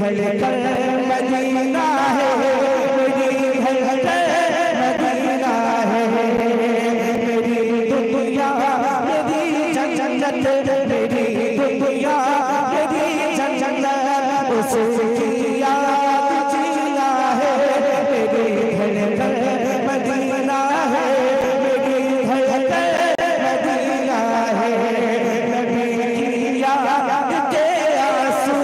धड़कन मदीना है, मेरी धड़कन मदीना है, मेरी दुनिया मेरी जन्नत, मेरी दुनिया मेरी जन्नत, उसकी याद जीना है, मेरी धड़कन मदीना है, मेरी धड़कन मदीना है, नबी की याद के आंसू,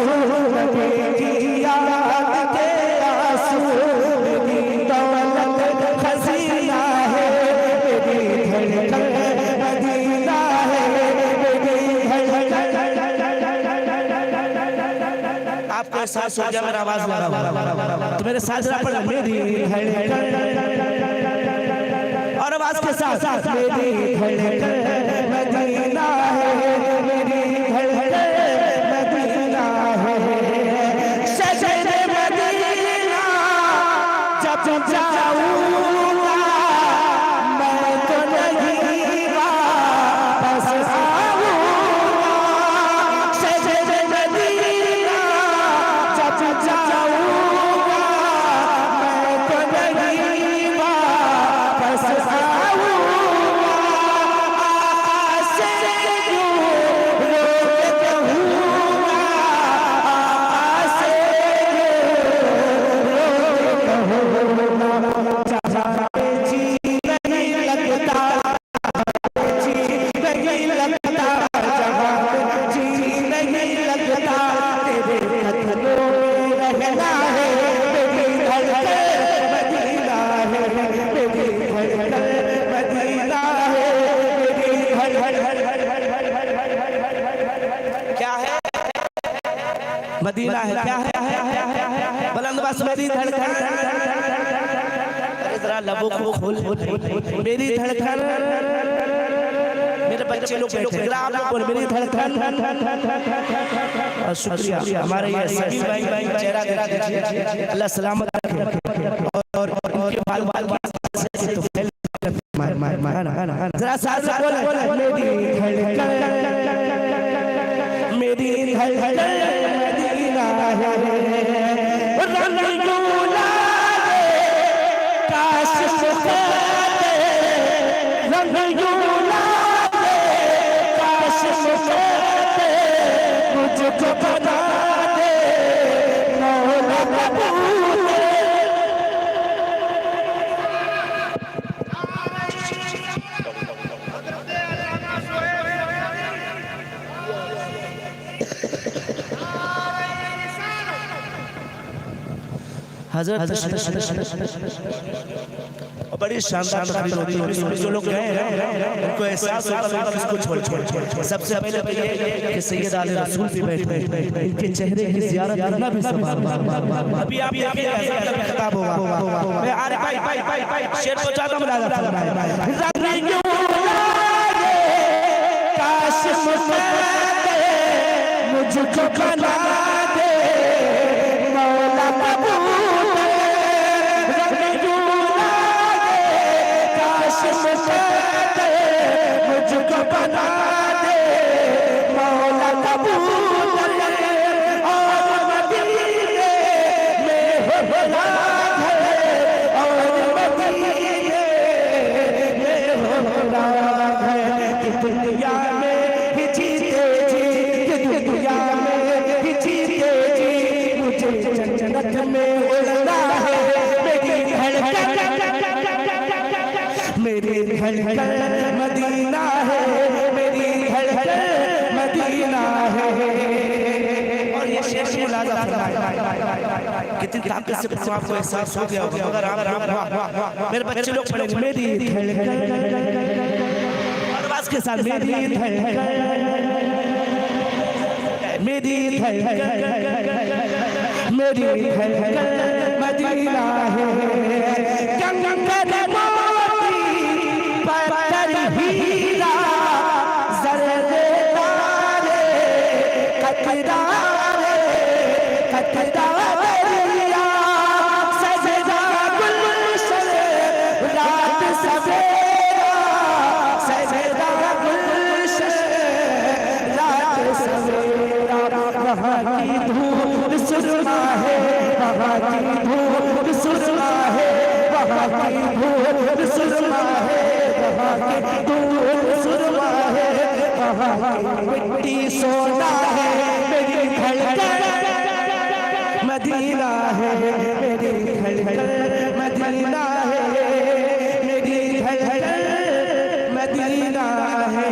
नबी की याद के आंसू, मेरी दौलत खजीना है, मेरी धड़कन मदीना है, मेरी धड़कन। आपको एहसास हो गया मेरा आवाज लगा तो मेरे साथ जरा पढ़, मेरी धड़कन और आवाज के साथ, मेरी धड़कन मदीना है, मेरी धड़कन मदीना है, शहर मदीना जब जाऊंगा मैं तो नहीं वापस आऊंगा, शहर मदीना जब जाऊंगा मैं तो नहीं वापस आऊंगा, आसे यूं रोते कहूंगा, आसे यूं रोते कहूंगा, जहाँ पे जी नहीं लगता, जी नहीं लगता, जहाँ पे जी नहीं लगता, तेरे कदमों में रहना है, मेरी धड़कन मदीना है, मेरी धड़कन मदीना है, मेरी क्या है मदीना है, क्या है बुलंद बस मेरी धड़कन, अरे जरा लबों को खोल, मेरी धड़कन, मेरे बच्चे लोग बैठे आप लोग बोल, मेरी धड़कन। और शुक्रिया हमारे ये सभी भाई चेहरा देखिए, अल्लाह सलामत रखे और उनके बाल से तो फैल जरा साथ बोल, मेरी धड़कन, मेरी धड़कन मदीना है, रंग गुलाले काश मुझे, रंग गुलाले काश मुझे, मुझको बना दे मौला कबूल। हजरत बड़ी शानदार तकरीर होती है, जो लोग गए हैं उनको एहसास होगा किसको छोड़। सबसे पहले तो ये कि सैयद आले रसूल भी बैठे, इनके चेहरे की ज़ियारत करना भी सवाब। अभी आप देखेंगे खिताब होगा, मैं आ रहा शेर को ज्यादा बना काश मुझको बना दे मौला कबूल, मुझको बना दे मौला कबूल, और मदीने में हो राज है, और मदीने में हो राज है, कि दुनिया में ही जीते जी, कि दुनिया में ही जीते जी, मुझे जन्नत में उड़ना है, मेरी धड़कन, मेरी धड़कन मदीना है, मेरी धड़कन मदीना है। और ये शेर मुलाजा फरमाया, कितनी ताकत से पढ़ूं आपको एहसास हो गया होगा, मगर आप मेरे बच्चे लोग पढ़ेंगे, मेरी धड़कन और आवाज के साथ, मेरी धड़कन, मेरी धड़कन, मेरी धड़कन मदीना है, गंगा हीरा ज़र्रे तारे कतरारे कतरारिया सजदा गुलशन रात सवेरा, सजदा गुलशन रात सवेरा, वहाँ की धूल सुरमा है वहाँ की धूप सुरमा है वहाँ की धूप सुरमा है वहाँ की धूप सुरमा है वहाँ की मिट्टी सोना है मेरी धड़कन मदीना है मेरी धड़कन मदीना है मेरी धड़कन मदीना है।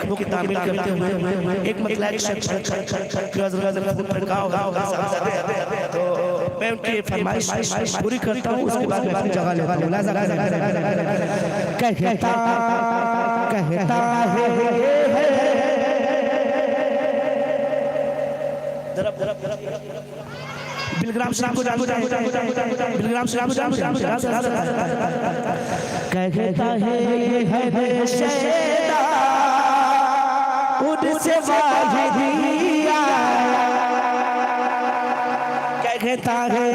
की तामील करते हुए एक मतलब तो मैं उनकी फरमाइश पूरी करता हूँ, उसके बाद मैं जगह लेता हूँ। कहता है बिलग्राम शरीफ को जानो बिलग्राम शरीफ को जानो कहता है शैदा उनसे वाहिदिया कहता है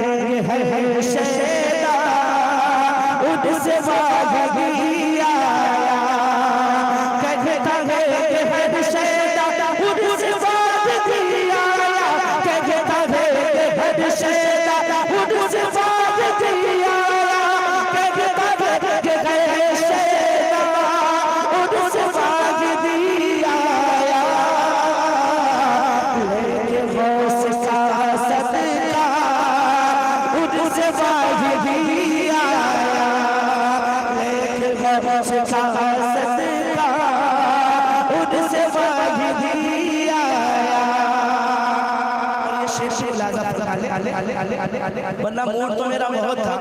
शैदा उनसे वाहिदिया कहता है शैदा उनसे वाहिदिया कहता है शैदा उनसे वाहिदिया वरना मूड तो मेरा बहुत था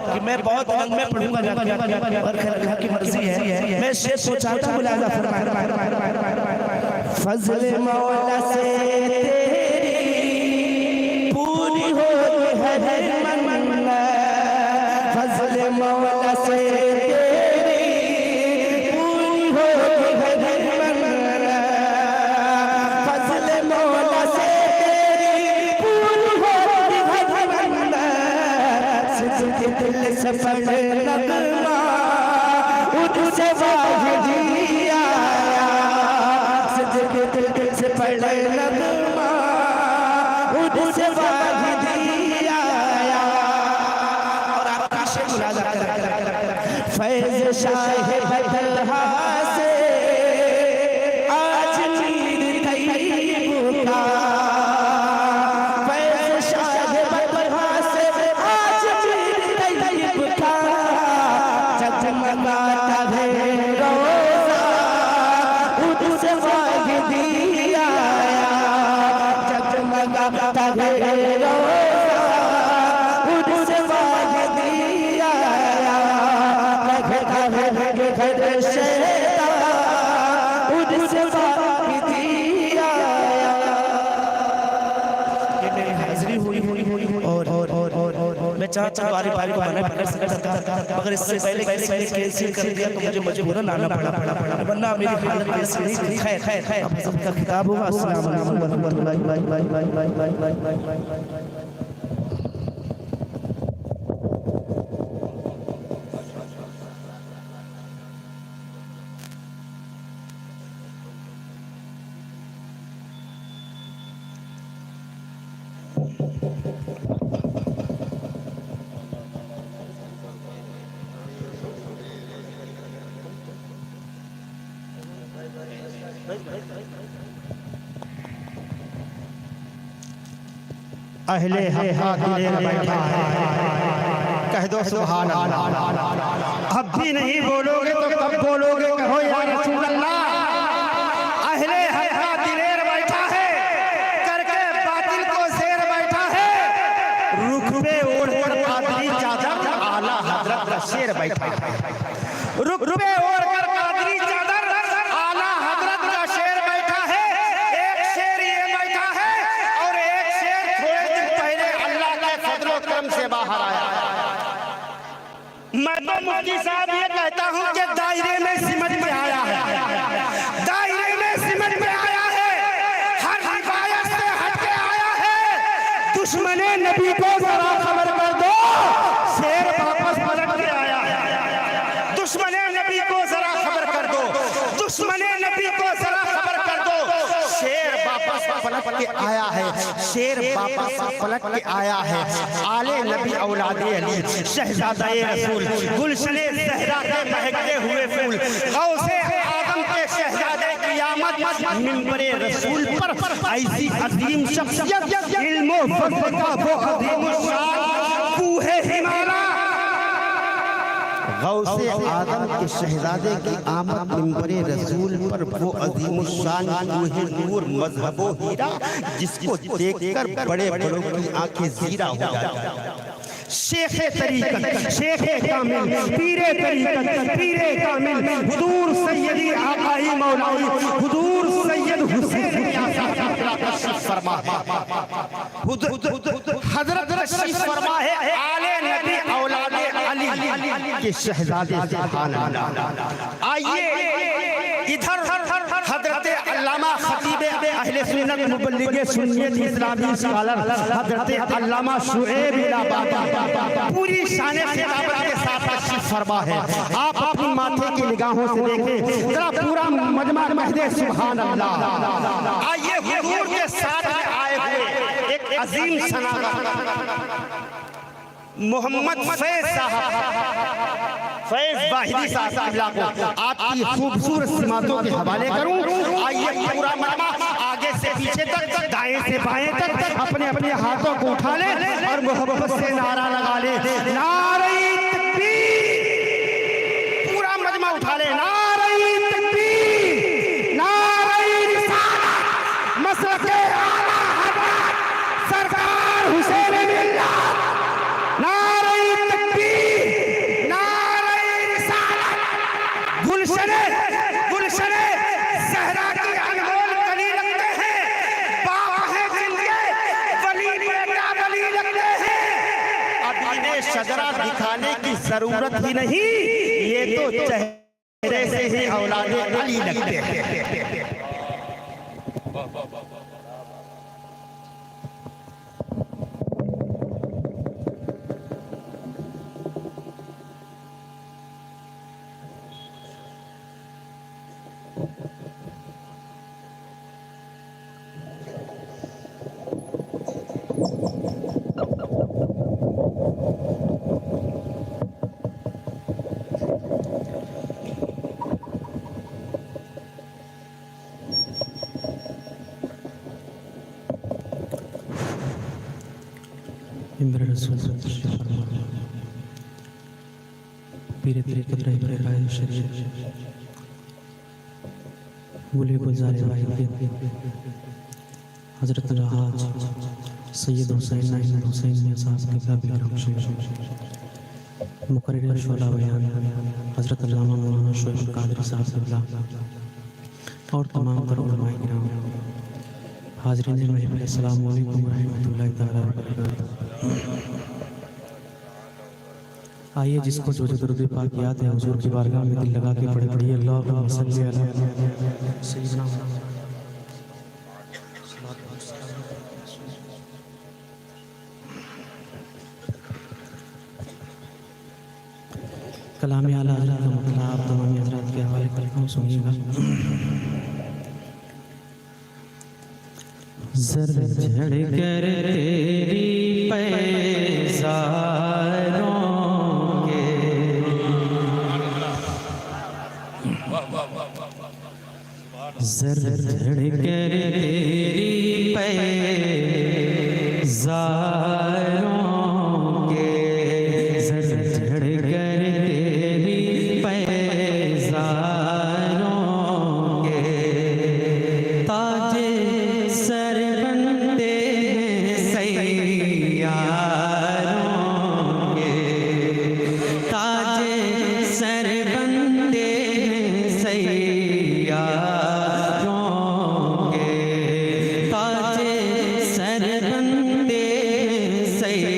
कि मैं बहुत रंग में पढ़ूंगा और अल्लाह की मर्जी है। मैं शेर सोचा था मुलाजा फजल मौला से तेरी पूरी हो हर मन्नत फजल मौला से तेरी पूरी हो हर मन्नत फजल मौला से दिल से पढ़ नगमा उनसे वाहिदिया सिद्दीक़ दिल से पढ़ नगमा उनसे वाहिदिया और आपका शेर मुलाजा कर फैज़ शाह बदलहा से आज नीर तैयब का जगमगाता है रोज़ा उनसे वाहिदिया जगमगाता है रोज़ा उनसे वाहिदिया कहता है शैदा उनसे वाहिदिया। ये मेरी हाज़िरी हुई और मैं चाहता हूँ बारी बारी को मना कर सकता मगर इससे पहले कैंसिल कर दिया तो मुझे बुरा लाना पड़ा वरना मेरी हालत ऐसी नहीं। खैर अब सबका खिताब होगा। अस्सलाम वालेकुम वरहमतुल्लाहि अहले हक़ दिलेर बैठा है कह दो सुभान अल्लाह। अब भी नहीं बोलोगे तो कब बोलोगे कहो या रसूल अल्लाह। अहले हक़ दिलेर बैठा है करके बातिल को शेर बैठा है रुखबे ओढ़कर कादरी चादर आला हजरत का शेर बैठा है रुखबे ओढ़कर कादरी चादर आला हजरत का शेर बैठा है। एक शेर ये बैठा है और एक शेर थोड़े दिन पहले अल्लाह के फजलो करम से बाहर आया। मैं तो मुफ्ती साहब ये कहता हूँ कि दायरे में सिमट में आया है, दायरे में सिमट में आया है, हर हिकायत से हट के आया है। दुश्मने नबी को जरा खबर कर दो शेर वापस पलट के आया है। दुश्मने नबी को जरा खबर कर दो, दुश्मने नबी को जरा खबर कर दो शेर पलट के आया है, शेर वापस पलट के आया है। आले नबी औलादे अली शहजादाए रसूल, गुलशने ज़हरा के महकते हुए फूल, गौसे आदम के शहजादे क़यामत मिंबरे रसूल पर ऐसी अजीम शख्सियत, इल्म व फज़्ल का वो अजीम शान कूहे हिमालय, गौसे आदम के शहजादे की आमद मिंबरे रसूल पर वो अजीम शान कूहे नूर मज़हबो हीरा, जिसको देखकर बड़े बड़ों की आंखें ज़ीरा हो जाती। शेखे तरीकत, शेखे कामिल, पीरे तरीकत, पीरे कामिल, हुजूर सैयदी आकाई मौलाई, हुजूर सैयद हुसैन फरमा, हजरत तशरीफ फरमा है आले नबी औलादे अली के शहजादे सुभान अल्लाह। आइए इधर हजरत अल्लामा खतीबे अहले सुन्नत मुबल्लिगे सुन्नियत इस्लामी स्कॉलर हजरत अल्लामा शुएब इलाहाबादी पूरी शान खिताबत के साथ तशरीफ फरमा है। आप अपनी माथे की निगाहों से देखें जरा पूरा मजमा महदे सुभान अल्लाह। आइए हुजूर के साथ आए हुए एक अजीम सनागा मोहम्मद फैज साहब, फैज वाहिदी साहब को आपकी खूबसूरत सिमातों के हवाले करूं। आइए पूरा मजमा आगे से पीछे तक, दाएं से बाएं तक अपने अपने हाथों को उठा ले और मोहब्बत से नारा लगा ले, नारे तकबीर। पूरा मजमा उठा ले, नारे तकबीर, नारे रिसालत, मसलके आला हज़रत सरकार हुसैन मिल्लत, नारे तकबीर, नारे रिसालत। गुलशने गुलशने ज़हरा की अनमोल कली लगते हैं, बाप है जिनके वली बेटा वली लगते हैं। अब इन्हें शजरा दिखाने की जरूरत ही नहीं, ये तो चेहरे से ही औलादे अली लगते हैं। मिंबर रसूल तशरीफ फरमा, पीरे तरीक़त रहबर राय शरीफ, गुले गुलज़ार वाहिद, हज़रत जहाज सैयद हुसैन नाइम हुसैन ने साहब के काबिल रखशे, मुकर्रिर शुरा बयान हज़रत अल्लामा मौलाना शुएब कादरी साहब क़िबला और तमाम तर उलमाए किराम, हाज़रीन महफ़िल, अस्सलामु अलैकुम व रहमतुल्लाहि तआला व बरकातहू। आइए जिसको जो जो दुरूद पाक याद है हुजूर की बारगाह में दिल लगा के पढ़े पढ़िए अल्लाहुम्मा सल्ली अला सय्यिदना कलाम आला हज़रत का मतलब आप तमाम हज़रात के हवाले करता हूँ, सुनिएगा। ज़र झड़ कर तेरी पैज़ारों के, ज़र झड़ कर तेरी पैज़ारों के, ज़र झड़ कर तेरी पैज़ारों के, ताजे सर बनते हैं सैयारों के, ताजे सर बनते हैं सैयारों के, ताजे सर बनते हैं सैयारों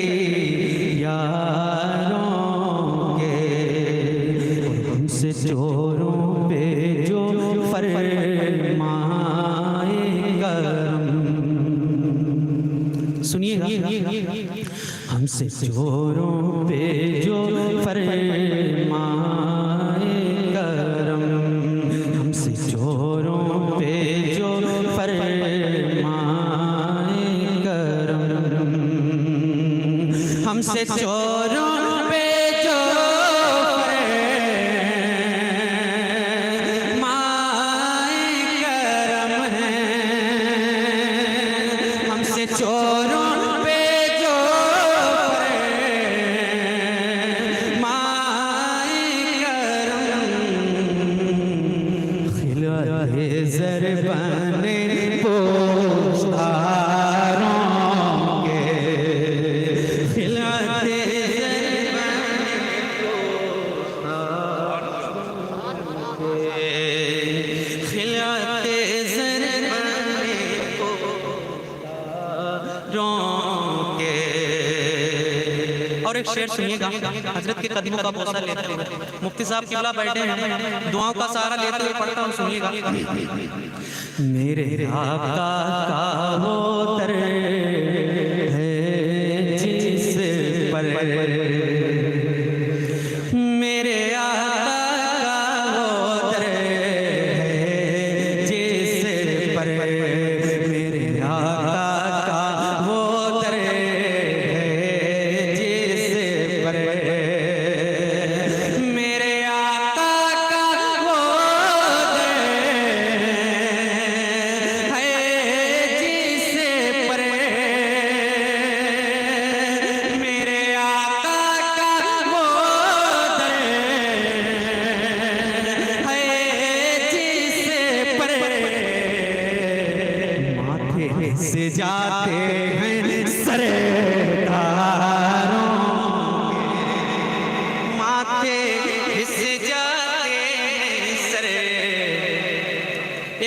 के, और हमसे चोरों पे जो फरमाए करम, सुनिएगा, हमसे चोरों पे जो फरमाए करम, हमसे चोरों पे जो फरमाए हमसे चोरों पे जो माए करम है, हमसे चोरों पे जो माए करम, खिलवते ज़र बने पोशारों के, खिलवते ज़र बने पोशारों के, खिलवते ज़र बने पोशारों के। और एक शेर सुनिएगा, हजरत के कदमों का बोसा लेते हुए मुफ्ती साहब किबला बैठे हैं, दुआओं का सहारा लेते हुए पढ़ता हूँ, सुनिएगा। मेरे आका का वो दर है जिस पर, मेरे आका का वो दर है जिस पर, मेरे आका का वो दर है जिस पर, मेरे आका का वो दर है जिस पर, मेरे आका का वो दर है जिस पर, माथे से जाते हैं सरदारों, माथे से जाते हैं सरे।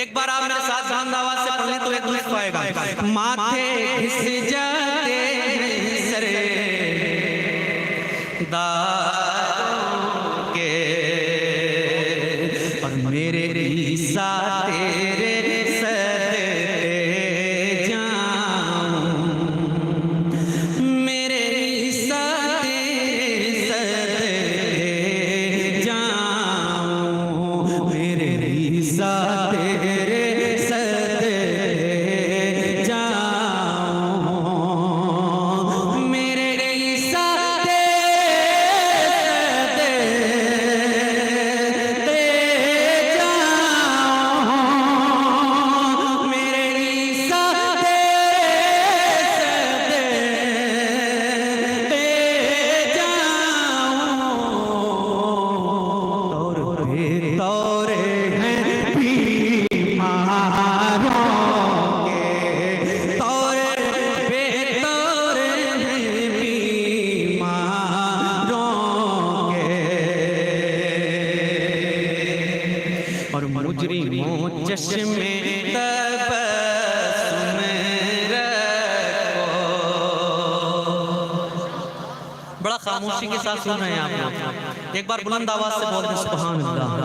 एक बार आप मेरे साथ बुलंद आवाज से पढ़ लें तो एक लुत्फ आएगा। माथे से जाते हैं सरे दारों के, और मेरे ईसा तेरे सदके जाऊं, मेरे ईसा तेरे सदके जाऊं, मेरे ईसा तेरे सदके जाऊं, मेरे ईसा और मुजरिमों चश्मे तबस्सुम रखो। बड़ा खामोशी के साथ सुन रहे हैं आप लोग, एक बार बुलंद आवाज से बोल दें सुभान अल्लाह।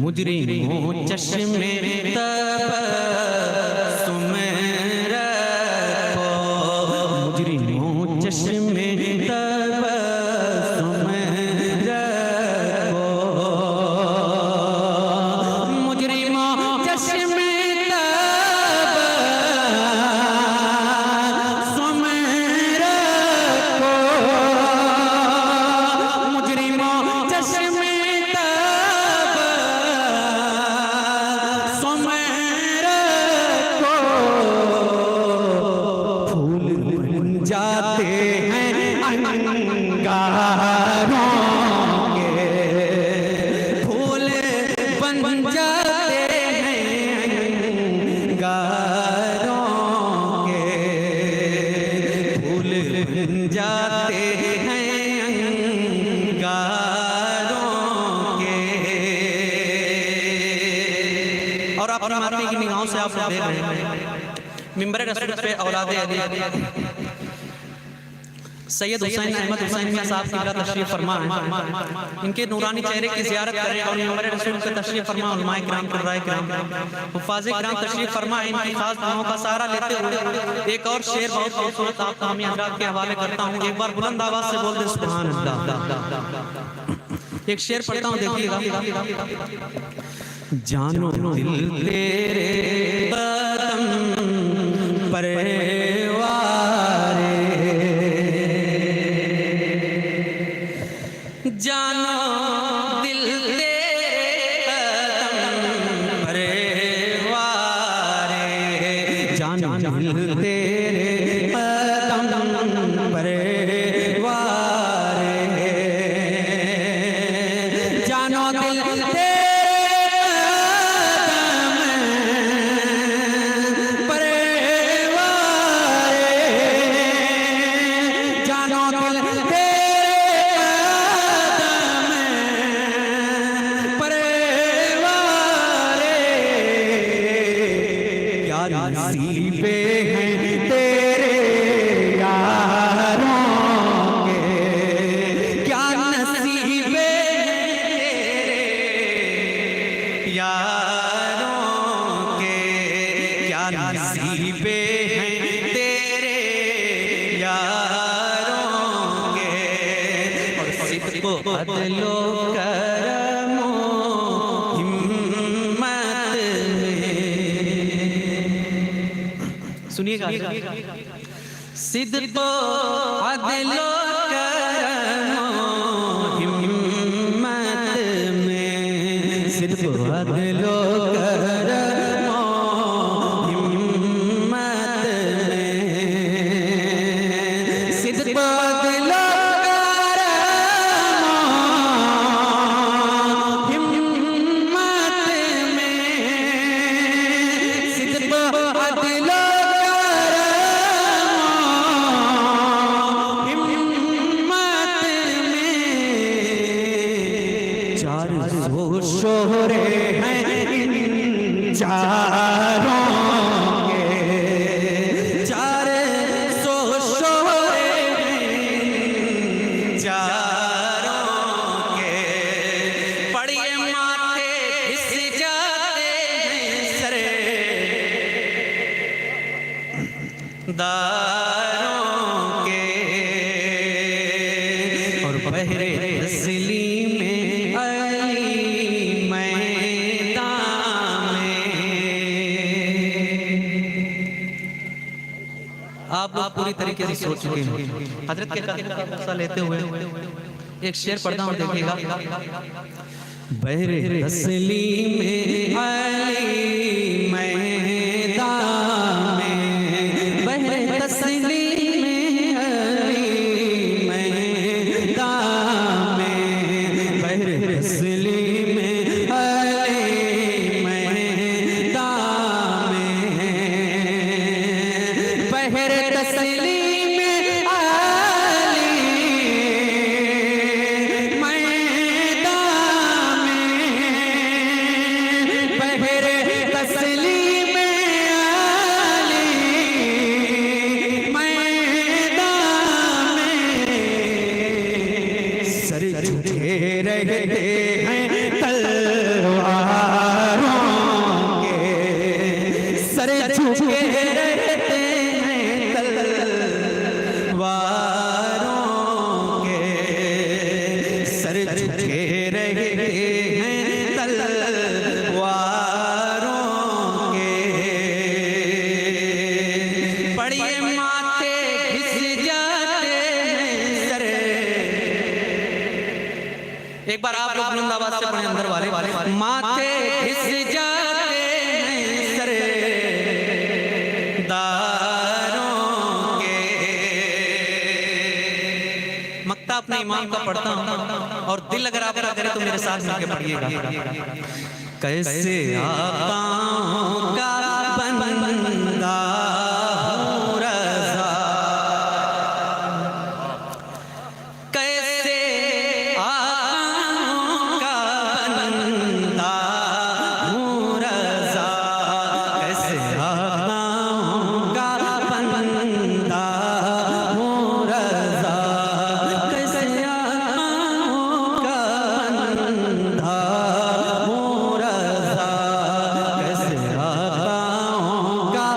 मुजरिमों चश्मे तबस्सुम रखो, मुजरिमों चश्मे तबस्सुम रखो, मुजरिमों चश्मे तबस्सुम रखो, मुजरिमों चश्मे तबस्सुम रखो, फूल बन जाते हैं अंगारों के, फूल बन जाते हैं अंगारों के, फूल बन जाते हैं अंगारों के। और अपनी मारने की निगाहों से आप लोग देख रहे हैं मिंबर रसूल पे औलादे अली सैयद हुसैन अहमद हुसैन मियां साहब की तशरीफ फरमा है, इनके नूरानी चेहरे की ज़ियारत करें और मिंबर रसूल पे तशरीफ फरमा उलमाए किराम कुर्राए किराम हुफ़ाज़े किराम तशरीफ फरमा, इनकी खास दुआओं का सहारा लेते हुए एक और शेर बहुत खूबसूरत आप तमाम हज़रात के हवाले करता हूँ। एक बार बुलंद आवाज़ से बोल दे सुभान अल्लाह। एक शेर पढ़ता हूँ, देखिएगा। जानो दिल तेरे कदम पर वारे जान तेरे कदम पर वारे, जानो दिल तेरे कदम पर वारे, जानो दिल तेरे कदम पर वारे, क्या नसीबे हैं तेरे यारों के, क्या नसीबे यारों के, क्या नसीबे हैं तेरे यारों के, और सिद्क़ अदलो करमो हिम्मत में। सुनिएगा, सिद्क़ अदलो करमो हिम्मत में, सिद्क़ अदलो करमो हिम्मत में, सिद्क़ अदलो करमो हिम्मत में, सिद्क़ अदलो करमो हिम्मत में, चार शोहरे हैं इन चारों के, चार शोहरे हैं इन चारों के, पड़िए माथे घिस जाते हैं सरे दारों के, और बहरे तस्लीम में अली मैदान में। आप लोग पूरी तरीके से सोच चुके हैं। हजरत के कदम का हिस्सा लेते हुए एक शेर पढ़ता हूँ, देखिएगा। बहरे तस्लीम में अली मैदान में, बहरे तस्लीम में अली मैदान में, बहरे तस्लीम में अली मैदान में, बहरे तस्लीम में अली मैदान में, बहरे तस्लीम में अली मैदान में, सर झुके रहते हैं तलवारों के, सर झुके रहते हैं तलवारों के, सर झुके रहते हैं तलवारों के, पड़िए माथे घिस जाते हैं सरे। एक बार आप लोग बुलंद आवाज से पढ़ें, अंदर वाले माथे घिस जाते हैं सरे दारों के। मक्ता अपने इमाम का पढ़ता हूं, और दिल अगर आपका करे तो मेरे साथ मिलकर पढ़िएगा। कैसे आकाओं का बंदा हूं रज़ा, कैसे आकाओं का बंदा हूं रज़ा, कैसे आकाओं का बंदा हूं रज़ा, कैसे आकाओं का बंदा हूं रज़ा, कैसे आकाओं का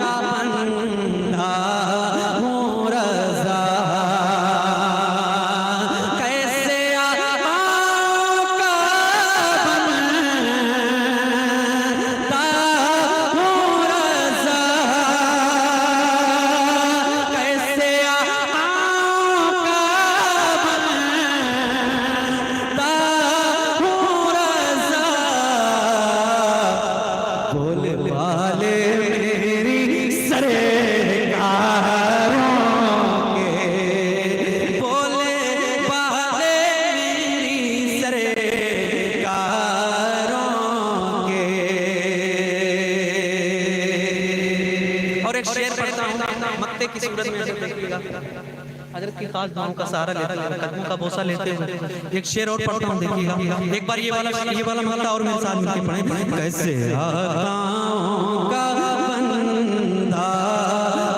कुत्ते की सूरत में देखिएगा हजरत की खास दुआओं का सहारा लेते हुए कदमों का बोसा लेते हुए एक शेर और पढ़ता हूँ देखिएगा। एक बार ये वाला मसला और मेरे साथ मिलके पढ़े। कैसे आकाओं का बंदा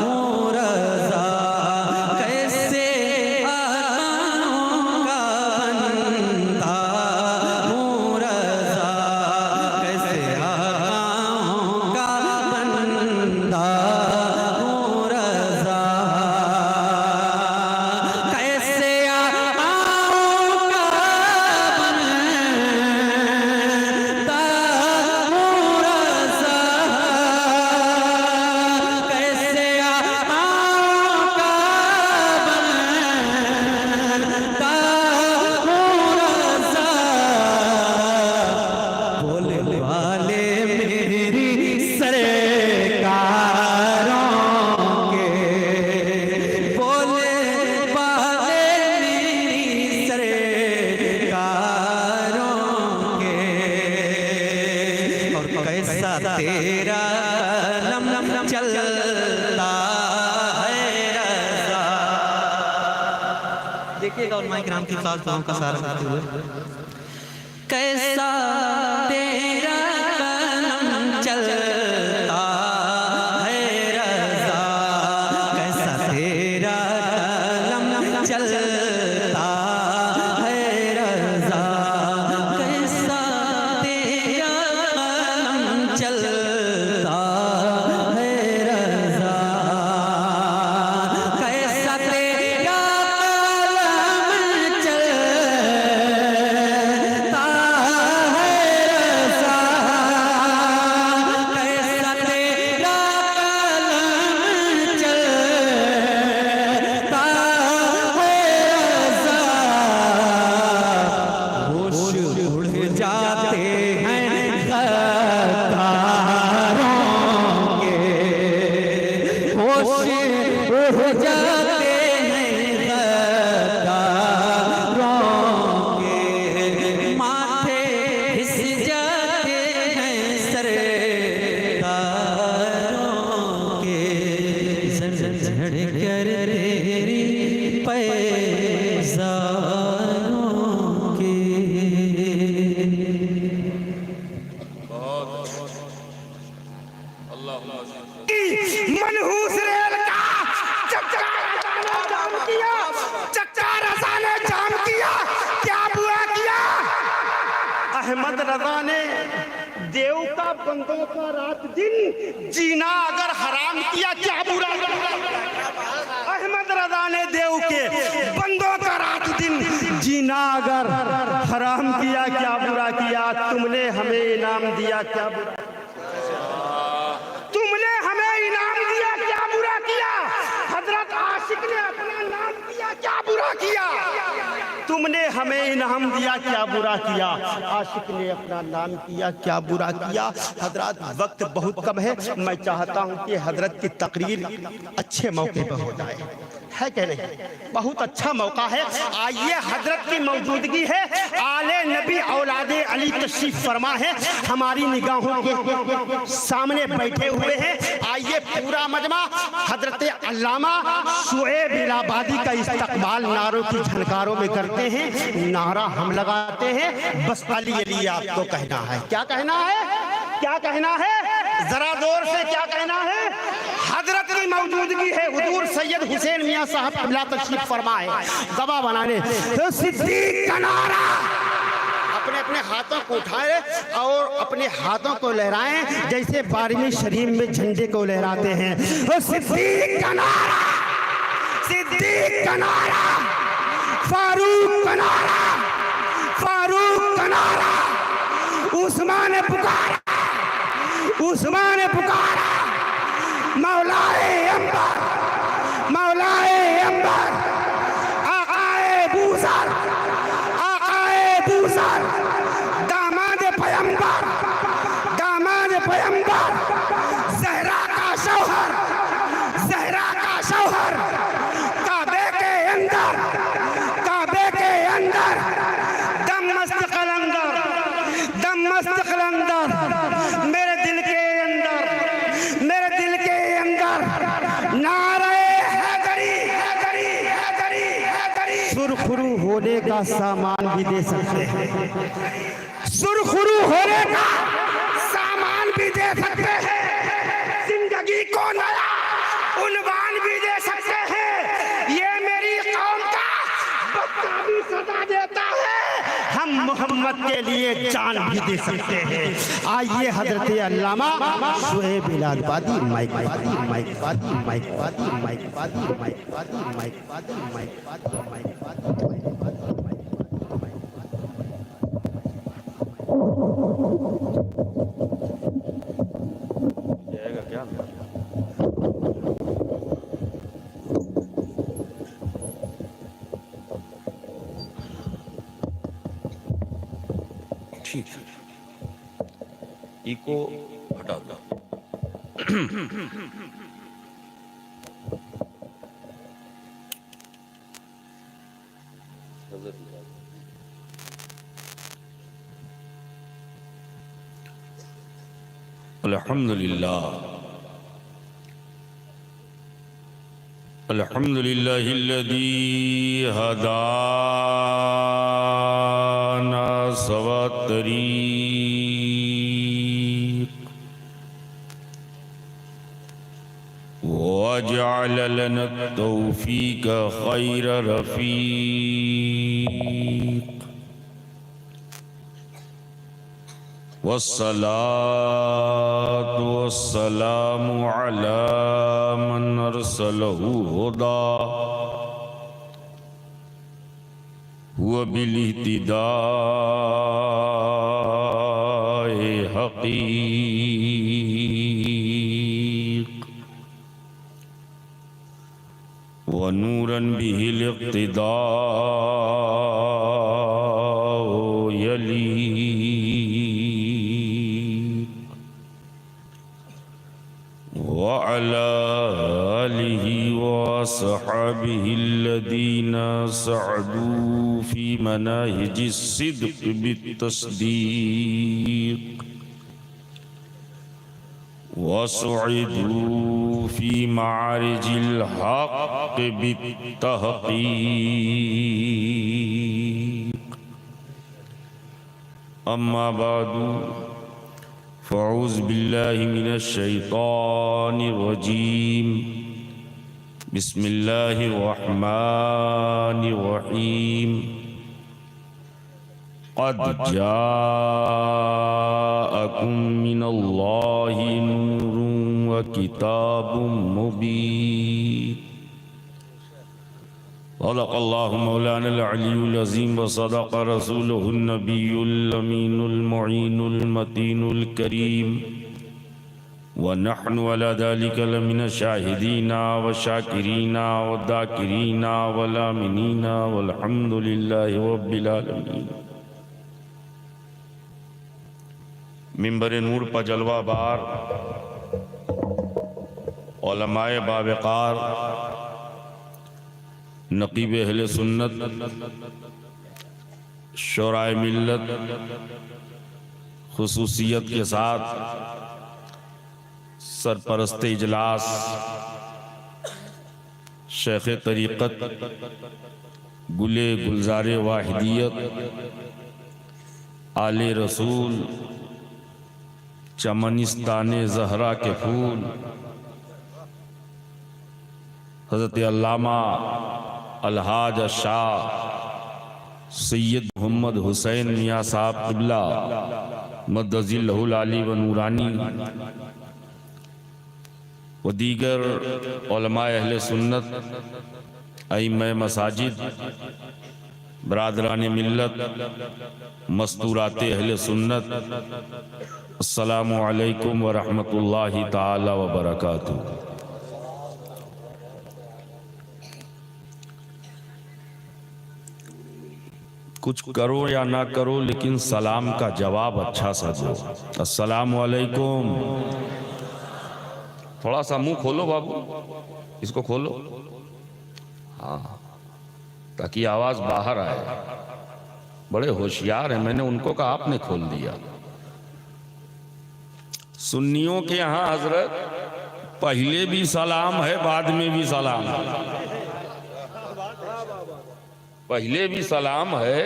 मुरज़ा, कैसे आकाओं का बंदा मुरज़ा, कैसे आकाओं का बंदा मुरज़ा, कैसे आकाओं का बंदा मुरज़ा, कैसे आकाओं का बंदा मुरज़ा, बोले वाले मेरी सरकारों के, बोले वाले मेरी सरकारों के, और कैसा तेरा लम चलता है रज़ा। देखिएगा और माइक राम की खास दुआओं का सहारा लेते हुए कैसा तेरा कलम चलता है रज़ा, कैसा तेरा कलम चलता है रज़ा, कैसा तेरा कलम चलता है रज़ा, कैसा तेरा कलम चलता है रज़ा, कैसा तेरा कलम चलता है रज़ा, होश उड़ जाते हैं गद्दारों के, होश उड़ जाते हैं गद्दारों के, माथे हिस जाते हैं सरकारों के, झड़ कर तेरी पैज़ारों के। मनहूस रेल का चक्का रज़ा ने जाम किया, चक्का रज़ा ने जाम किया, क्या बुरा किया? अहमद रज़ा ने देव का बंदों का रात दिन जीना अगर हराम किया, क्या बुरा किया? अहमद रज़ा ने देव के बंदों का रात दिन जीना अगर हराम किया, क्या बुरा किया? तुमने हमें इनाम दिया, क्या बुरा? तुमने हमें इनाम दिया, क्या बुरा किया? हजरत आशिक ने अपना नाम दिया, क्या बुरा किया? तुमने हमें इनाम दिया, क्या बुरा किया? आशिक ने अपना नाम किया, क्या बुरा किया? हजरत वक्त बहुत कम है, मैं चाहता हूं कि हजरत की तकरीर अच्छे मौके पर हो जाए, है कि नहीं? बहुत अच्छा मौका है। आइए, हजरत की मौजूदगी है, आले नबी औलादे अली तशरीफ फरमा है, हमारी निगाहों के सामने बैठे हुए हैं। आइए, पूरा मजमा हजरत अल्लामा शुएब इलाहाबादी का इस्तकबाल नारों की झनकारों में करते हैं। नारा हम लगाते हैं, बस अली अली आपको कहना है। क्या कहना है? क्या कहना है? जरा जोर से क्या कहना है? हजरत की मौजूदगी है, हुजूर सैयद हुसैन मियां साहब क़िबला तशरीफ फरमाए दवा बनाने। तो सिद्दीक का नारा अपने अपने हाथों को उठाए और अपने हाथों को लहराएं जैसे 12वीं शरीफ में झंडे को लहराते हैं। तो सिद्दीक का नारा, सिद्दीक का नारा, फारूक का नारा, फारूक का नारा, उस्मान ने पुकारा, उस्मान ने पुकारा, मौलाए अंबर, मौलाए अंबर, आकाए बूसर, आकाए बूसर, दामाद पैगंबर, दामाद पैगंबर, ज़हरा का शौहर, ज़हरा का शौहर, काबे के अंदर, काबे के अंदर, दम मस्त कलंदर, दम मस्त कलंदर, मेरे दिल के अंदर, मेरे दिल के अंदर नारे का सामान भी दे सकते हैं, सुरखुरू होने का सामान भी दे सकते हैं, जिंदगी को नया उन्वान भी दे सकते हैं। ये मेरी कौम का बच्चा भी सदा देता है, हम मोहम्मद के लिए जान भी दे सकते हैं। आइए हजरत अल्लामा शुएब इलाहाबादी माइक पादी माइक पादी माइक पादी माइक पादी माइक पादी माइक पादी माइक पादी माइक पादी जाएगा क्या? ठीक, इको हटा दो। अल्हम्दुलिल्लाह अल्हम्दुलिल्लाहिल्लज़ी हदाना सवात्तरीक़ वजअल लना तौफ़ीक़ ख़ैर रफ़ीक़ वस्सलातु वस्सलामु अला मन अरसलहु हुदा हुवा बिलिहतिदाए हक़ीक़ व नूरन बिहिल इक़्तिदाउ यलीक़ व अला आलिहि व अस्हाबिहि अल्लज़ीना सअदू फी मनाहिजिस सिद्क़ बित्तस्दीक़ व सुइदू फी मारिजिल हक़ बित्तहक़ीक़। अम्मा बादु फ़अऊज़ु बिल्लाहि मिनश शैतानिर रजीम। बिस्मिल्लाहिर रहमानिर रहीम। क़द जाअकुम मिनल्लाहि नूरुन व किताबुम मुबीन। सदक़ल्लाहु मौलानल अलीयुल अज़ीम व सदक़ रसूलुहुन नबियुल अमीनुल मुईनुल मतीनुल करीम व नहनु अला ज़ालिका लमिन शाहिदीना व शाकिरीना व दाकिरीना व लामिनीना वल्हम्दुलिल्लाहि रब्बिल आलमीन। मिंबर नूर पर जलवा बार उलमाए बावक़ार नक़ीब अहले सुन्नत शोराए मिल्लत खुसूसियत के साथ सरपरस्त इजलास शेख तरीक़त गुले गुलज़ारे वाहिदियत आले रसूल चमनिस्ताने ज़हरा के फूल हज़रत अल्लामा अलहाज शाह सैयद मोहम्मद हुसैन मियाँ साहब क़िबला मद्दज़िल्लहुल आली व नूरानी व दीगर उलमाए अहले सुन्नत अइम्माए मसाजिद बरादरान मिल्लत मस्तूराते अहले सुन्नत अस्सलामु अलैकुम व रहमतुल्लाहि ताला व बरकातुहू। कुछ करो या ना करो लेकिन सलाम का जवाब अच्छा सा दो। अस्सलामु अलैकुम। थोड़ा सा मुंह खोलो बाबू, इसको खोलो, हाँ, ताकि आवाज बाहर आए। बड़े होशियार हैं, मैंने उनको कहा आपने खोल दिया। सुन्नियों के यहाँ हजरत पहले भी सलाम है बाद में भी सलाम है। पहले भी सलाम है,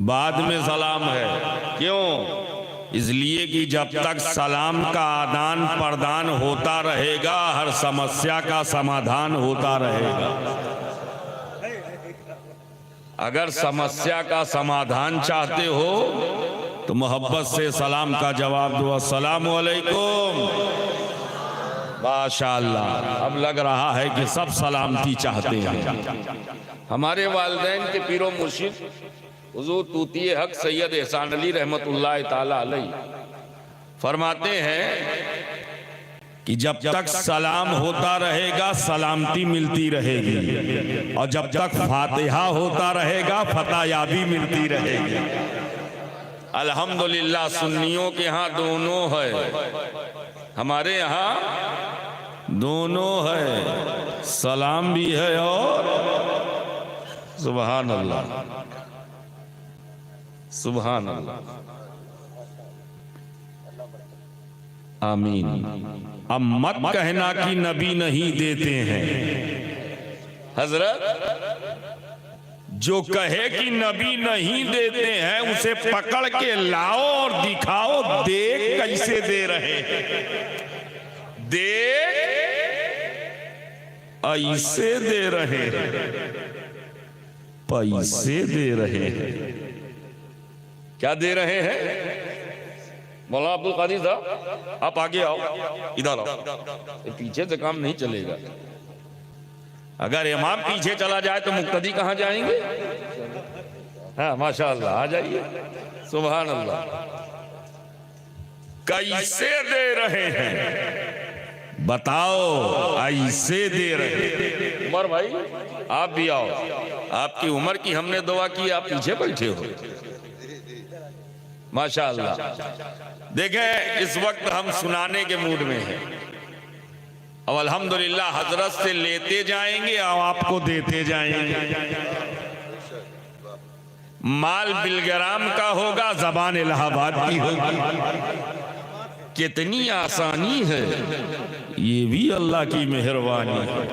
बाद में सलाम है। क्यों? इसलिए कि जब तक सलाम का आदान प्रदान होता रहेगा, हर समस्या का समाधान होता रहेगा। अगर समस्या का समाधान चाहते हो तो मोहब्बत से सलाम का जवाब दो, अस्सलाम वालेकुम। माशाअल्लाह, अब लग रहा है कि सब सलामती चाहते हैं। हमारे वालिदैन के पीरो मुर्शिद हुजूर तूती हक सैयद एहसान अली रहमतुल्लाह ताला अलैह फरमाते हैं कि जब तक सलाम होता रहेगा सलामती मिलती रहेगी, और जब तक फातिहा होता रहेगा फतहयाबी मिलती रहेगी। अल्हम्दुलिल्लाह सुन्नियों के यहाँ दोनों है, हमारे यहाँ दोनों है, सलाम भी है और सुभान अल्लाह, सुभान अल्लाह, आमीन। अब मत कहना कि नबी नहीं देते हैं। हजरत जो कहे कि नबी नहीं देते हैं उसे पकड़ के लाओ और दिखाओ, देख कैसे दे रहे हैं, देख ऐसे दे रहे हैं, पैसे दे रहे हैं। क्या दे रहे हैं? मौलाना अब्दुल कादिर साहब आप आगे आओ, इधर आओ, पीछे से काम नहीं चलेगा। अगर इमाम पीछे चला जाए तो मुक्तदी कहां जाएंगे? हाँ माशाअल्लाह, आ जाइए, सुभान अल्लाह। कैसे दे रहे हैं बताओ, ऐसे दे रहे हैं। उमर भाई आप भी आओ, आपकी उम्र की हमने दुआ की, आप पीछे बैठे हो, माशाअल्लाह। देखें इस वक्त हम सुनाने के मूड में हैं, अब अल्हम्दुलिल्लाह हजरत से लेते जाएंगे और आपको देते जाएंगे। माल बिलग्राम का होगा, जबान इलाहाबाद की होगी। कितनी आसानी है, ये भी अल्लाह की मेहरबानी है।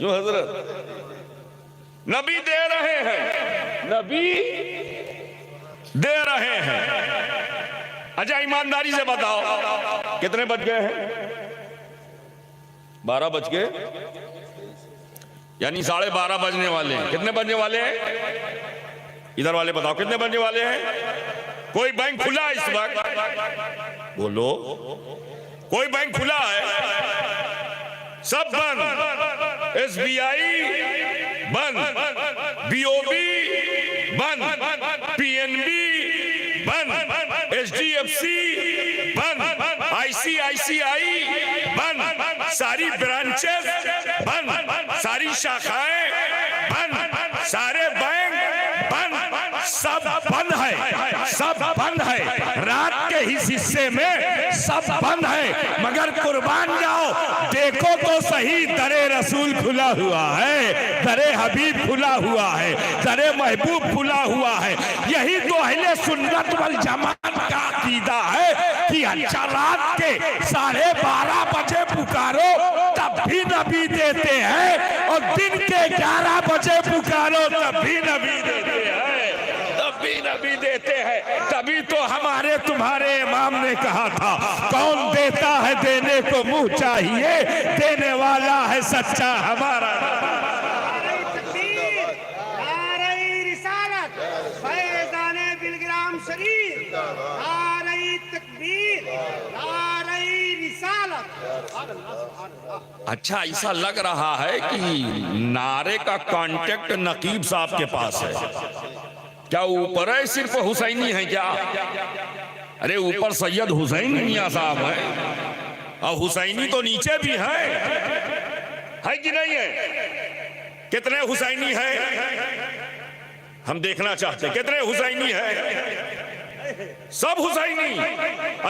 जो हजरत नबी दे रहे हैं, नबी दे रहे हैं। अच्छा ईमानदारी से बताओ कितने बज गए हैं? 12 बज गए, यानी 12:30 बजने वाले हैं। कितने बजने वाले हैं? इधर वाले बताओ कितने बजने वाले हैं? कोई बैंक खुला है इस वक्त? बोलो, कोई बैंक खुला है? सब बंद, SBI बंद, BOB बंद, PNB बंद, HDFC बंद, ICICI बंद, सारी ब्रांचेस बंद, सारी शाखाएं बंद, सारे बैंक बंद, सब बंद है, सब बंद है। रात के इस हिस्से में सब बंद है, मगर कुर्बान जाओ, देखो तो सही, दरे रसूल खुला हुआ है, दरे हबीब खुला हुआ है, दरे महबूब खुला हुआ है। यही तो अहले सुन्नत वल जमात का अकीदा है कि अच्छा रात के 12:30 बजे पुकारो तब भी नबी देते हैं, और दिन के 11 बजे पुकारो तब भी नबी देते हैं, तब भी नबी देते हैं। तभी तो हमारे तुम्हारे इमाम ने कहा था, कौन देता है देने को मुंह चाहिए, देने वाला है सच्चा हमारा। अच्छा ऐसा लग रहा है कि नारे का कांटेक्ट नकीब साहब के पास है। क्या ऊपर है सिर्फ हुसैनी है क्या? अरे ऊपर सैयद हुसैन मियां साहब है, और हुसैनी तो नीचे भी है कि नहीं है? कितने हुसैनी है हम देखना चाहते, कितने हुसैनी है? सब हुसैनी।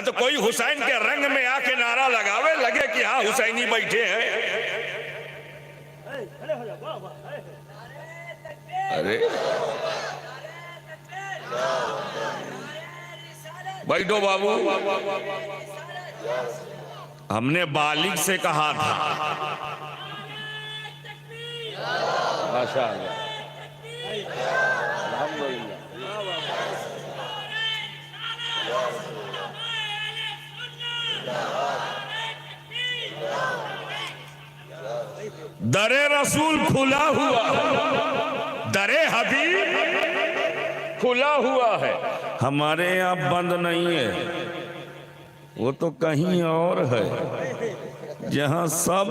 तो कोई हुसैन के रंग में आके नारा लगावे, लगे कि हाँ हुसैनी बैठे हैं। अरे बैठो बाबू, हमने बालिग से कहा था, माशाअल्लाह, अल्हम्दुलिल्लाह। दरे रसूल खुला हुआ है, दरे हबीब खुला हुआ है। हमारे यहाँ बंद नहीं है, वो तो कहीं और है जहां सब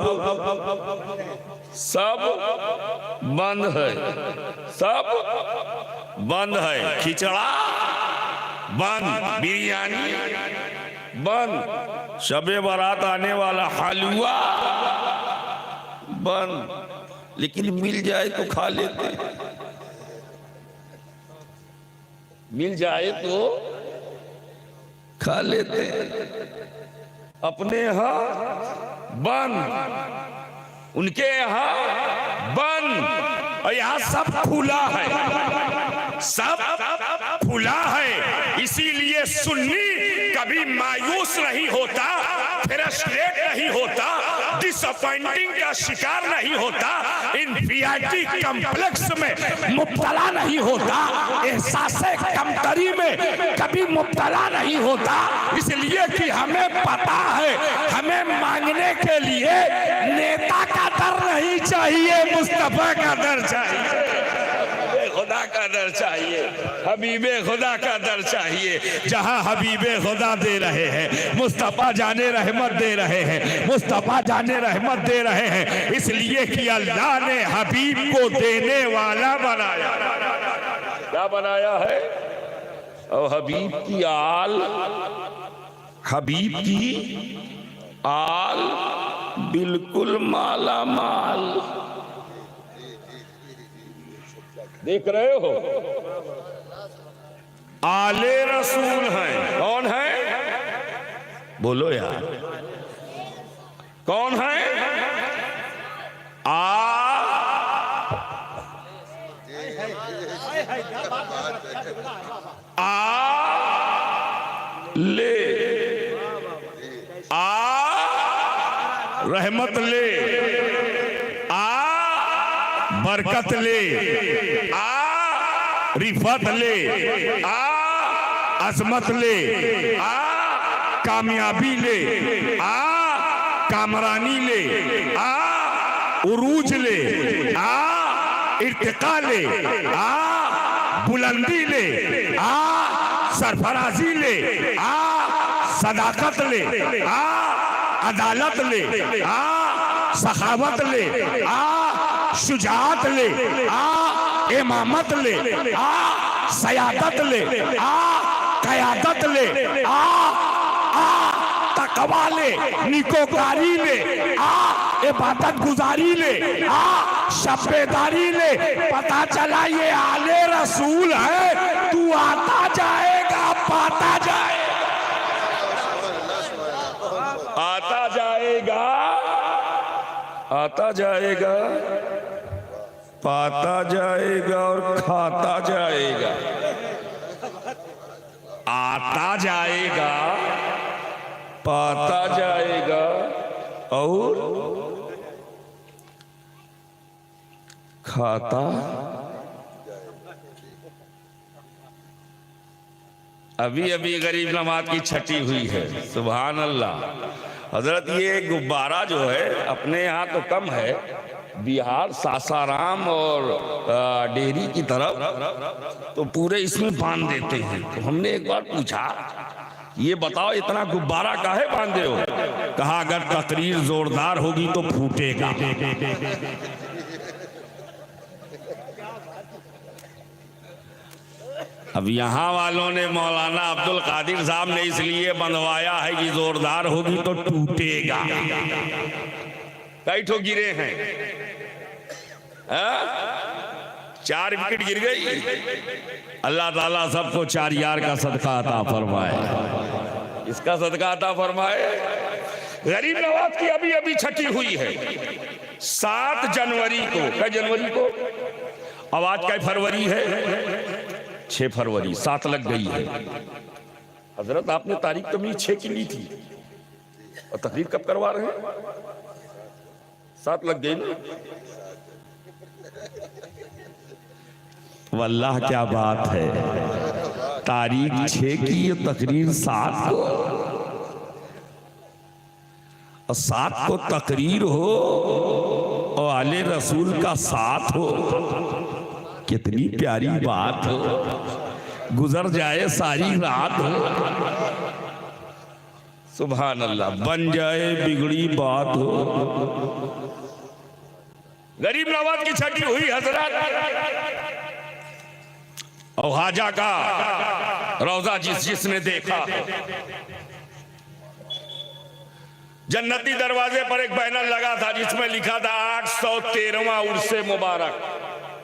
बंद है, सब बंद है। खिचड़ा बंद, बिरयानी बंद, शबे बारात आने वाला हलवा बंद, लेकिन मिल जाए तो खा लेते, मिल जाए तो खा लेते। अपने यहाँ बंद, उनके यहाँ बंद, और यहाँ सब खुला है, सब खुला है। इसीलिए सुन्नी कभी मायूस नहीं होता, फ्रस्ट्रेट नहीं होता, डिसअपॉइंटिंग का शिकार नहीं होता, इन्फीरियरिटी कॉम्प्लेक्स में मुब्तला नहीं होता, एहसासे कमतरी में कभी मुब्तला नहीं होता। इसलिए कि हमें पता है हमें मांगने के लिए नेता का दर नहीं चाहिए, मुस्तफा का दर चाहिए, खुदा का दर चाहिए, हबीबे खुदा का दर चाहिए। जहां हबीबे खुदा दे रहे हैं, मुस्तफा जाने रहमत दे रहे हैं, मुस्तफा जाने रहमत दे रहे हैं, इसलिए कि अल्लाह ने हबीब को देने वाला बनाया। क्या बनाया है? और हबीब की आल, हबीब की आल बिल्कुल माला माल। देख रहे हो, आले रसूल हैं। कौन है? बोलो यार, कौन है? ले रहमत ले, बरकत ले, रिफत ले, अजमत ले, कामयाबी ले, कामरानी ले, उरूज ले, इर्तिका ले, बुलंदी ले, सरफराजी ले, सदाकत ले, अदालत ले, सखावत ले, शुजात ले, इमामत ले, सयादत ले, कयादत ले, तकवा ले, निकोकारी ले, इबादत गुजारी ले, शब्बेदारी ले। पता चला ये आले रसूल है, तू आता जाएगा पाता जाएगा, आता जाएगा, आता जाएगा, पाता जाएगा और खाता जाएगा। आता जाएगा, पाता जाएगा और खाता। अभी अभी गरीब नवाज की छठी हुई है, सुभान अल्लाह। हजरत ये गुब्बारा जो है अपने यहाँ तो कम है, बिहार सासाराम और डेहरी की तरफ तो पूरे इसमें बांध देते हैं। तो हमने एक बार पूछा, ये बताओ इतना गुब्बारा काहे बांधे हो? कहा अगर तकरीर जोरदार होगी तो फूटेगा। अब यहाँ वालों ने मौलाना अब्दुल कादिर साहब ने इसलिए बंधवाया है कि जोरदार होगी तो टूटेगा। कई ठो गिरे हैं, 4 विकेट गिर गई। अल्लाह ताला सबको 4 यार का सदका अता फरमाए, इसका सदका अता फरमाए। गरीब नवाज की अभी अभी छठी हुई है 7 जनवरी को। क्या जनवरी को? अब आज क्या फरवरी है? 6 फरवरी, 7 लग गई है। हजरत आपने तारीख तो मेरी 6 की ली थी और तकरीर कब करवा रहे हैं? 7 लग गई ना। वल्लाह क्या बात है, तारीख 6 की ये तकरीर 7 को, और 7 को तकरीर हो और आले रसूल का साथ हो, कितनी प्यारी बात हो। गुजर जाए सारी रात हो, सुभान अल्लाह, बन जाए बिगड़ी बात हो। गरीब नवाज की छठी हुई हजरत, और हाजा का रौजा जिसने देखा, जन्नती दरवाजे पर एक बैनर लगा था जिसमें लिखा था 813वां उर्से मुबारक।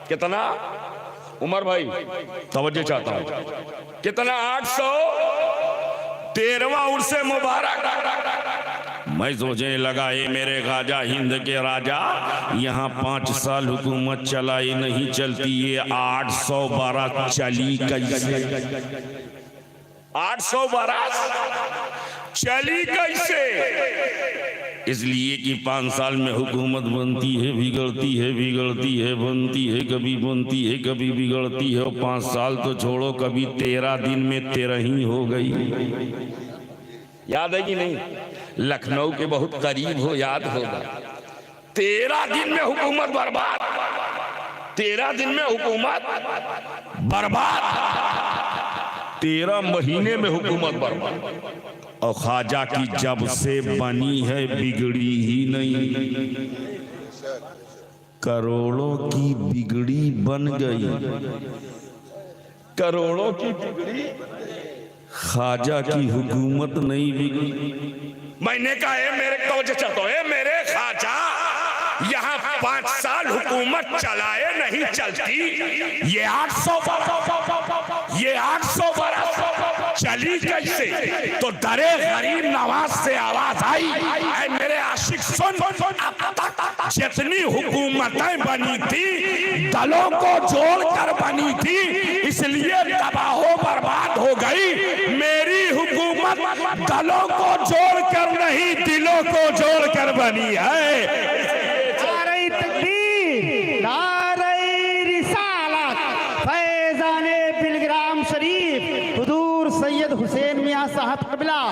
कितना उमर भाई, तवज्जो चाहता हूं, कितना? 813वां उर्से मुबारक। मैं सोचने लगा ये मेरे ख्वाजा हिंद के राजा, यहाँ 5 साल हुकूमत चलाई नहीं चलती, ये 812 चली कैसे? 812 चली कैसे? इसलिए कि 5 साल में हुकूमत बनती है, बिगड़ती है, बिगड़ती है, बनती है, कभी बनती है, कभी बिगड़ती है, और 5 साल तो छोड़ो, कभी 13 दिन में 13 ही हो गई। याद है कि नहीं? लखनऊ के बहुत करीब हो, याद होगा। 13 दिन में हुकूमत बर्बाद, 13 दिन में हुकूमत बर्बाद, 13 महीने में हुकूमत बर्बाद। और ख्वाजा की जब से बनी है बिगड़ी ही नहीं, करोड़ों की बिगड़ी बन गई, करोड़ों की बिगड़ी, ख्वाजा की हुकूमत नहीं बिगड़ी। मैंने कहा है मेरे तवज्जो चाहता हूं, मेरे ख्वाजा यहाँ 5 साल हुकूमत चलाए नहीं चलती, ये 800 चली कैसे? तो दरे गरीब नवाज से आवाज आई, ऐ मेरे आशिक सुन, जितनी हुकूमतें बनी थी दलों को जोड़कर बनी थी, इसलिए तबाह बर्बाद हो गई। मेरी हुकूमत दलों को जोड़कर नहीं, दिलों को जोड़कर बनी है। नारे तकबीर, नारे रिसालत, फैज़ाने बिलग्राम शरीफ हुजूर सैयद हुसैन मियां साहब क़िबला,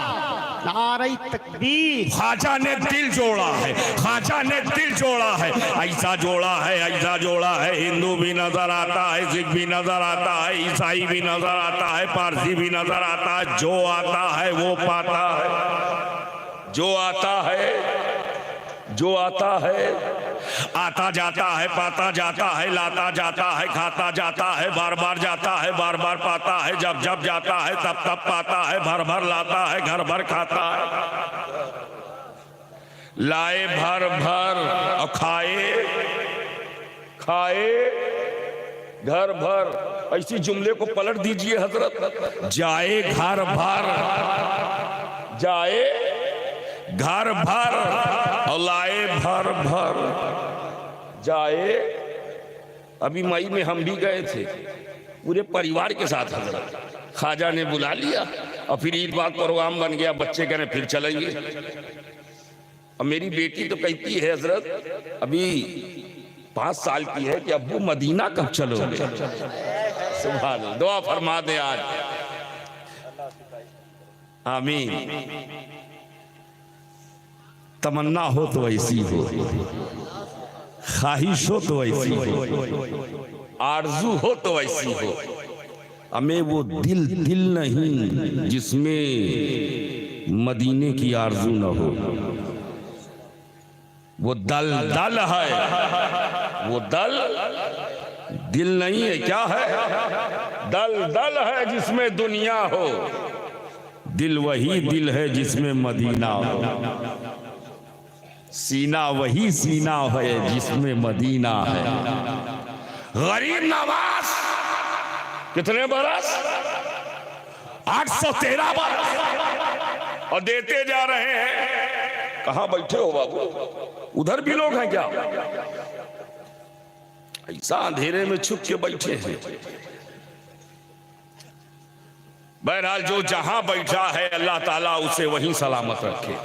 नारे तकबीर। ख्वाजा ने दिल जोड़ा है, ख्वाजा ने दिल जोड़ा है, ऐसा जोड़ा है, ऐसा जोड़ा है। हिंदू भी नजर आता है, सिख भी नजर आता है, ईसाई भी नजर आता है, पारसी भी नजर आता है। जो आता है वो पाता है, जो आता है, जो आता है, आता जाता है, पाता जाता है, लाता जाता है, खाता जाता है, बार बार जाता है, बार बार पाता है, जब जब जाता है तब तब पाता है, भर भर लाता है, घर भर खाता है। लाए भर भर और खाए, खाए घर भर। ऐसी जुमले को पलट दीजिए हजरत, जाए घर भर, जाए घर भर और लाए भर भर, जाए। अभी मई में हम भी गए थे पूरे परिवार के साथ, हजरत ख्वाजा ने बुला लिया और फिर ईद बात प्रोग्राम बन गया, बच्चे कह रहे फिर चलेंगे। और मेरी बेटी तो कहती है हजरत, अभी 5 साल की है, कि अब्बू मदीना कब चलोगे? सुभान अल्लाह, दुआ फरमा दे आज, आमीन। तमन्ना हो तो ऐसी हो, ख्वाहिश हो तो ऐसी हो, आरजू हो तो ऐसी हो। हमें वो दिल नहीं जिसमें मदीने की आरजू न हो। वो दल है, वो दिल नहीं है, क्या है? दल है जिसमें दुनिया हो। दिल वही दिल है जिसमें मदीना हो। सीना वही सीना है जिसमें मदीना है। गरीब नवाज कितने बरस? 813 बरस और देते जा रहे हैं। कहां बैठे हो बाबू? उधर भी लोग हैं क्या? ऐसा अंधेरे में छुप के बैठे हैं। बहरहाल जो जहां बैठा है अल्लाह ताला उसे वहीं सलामत रखे।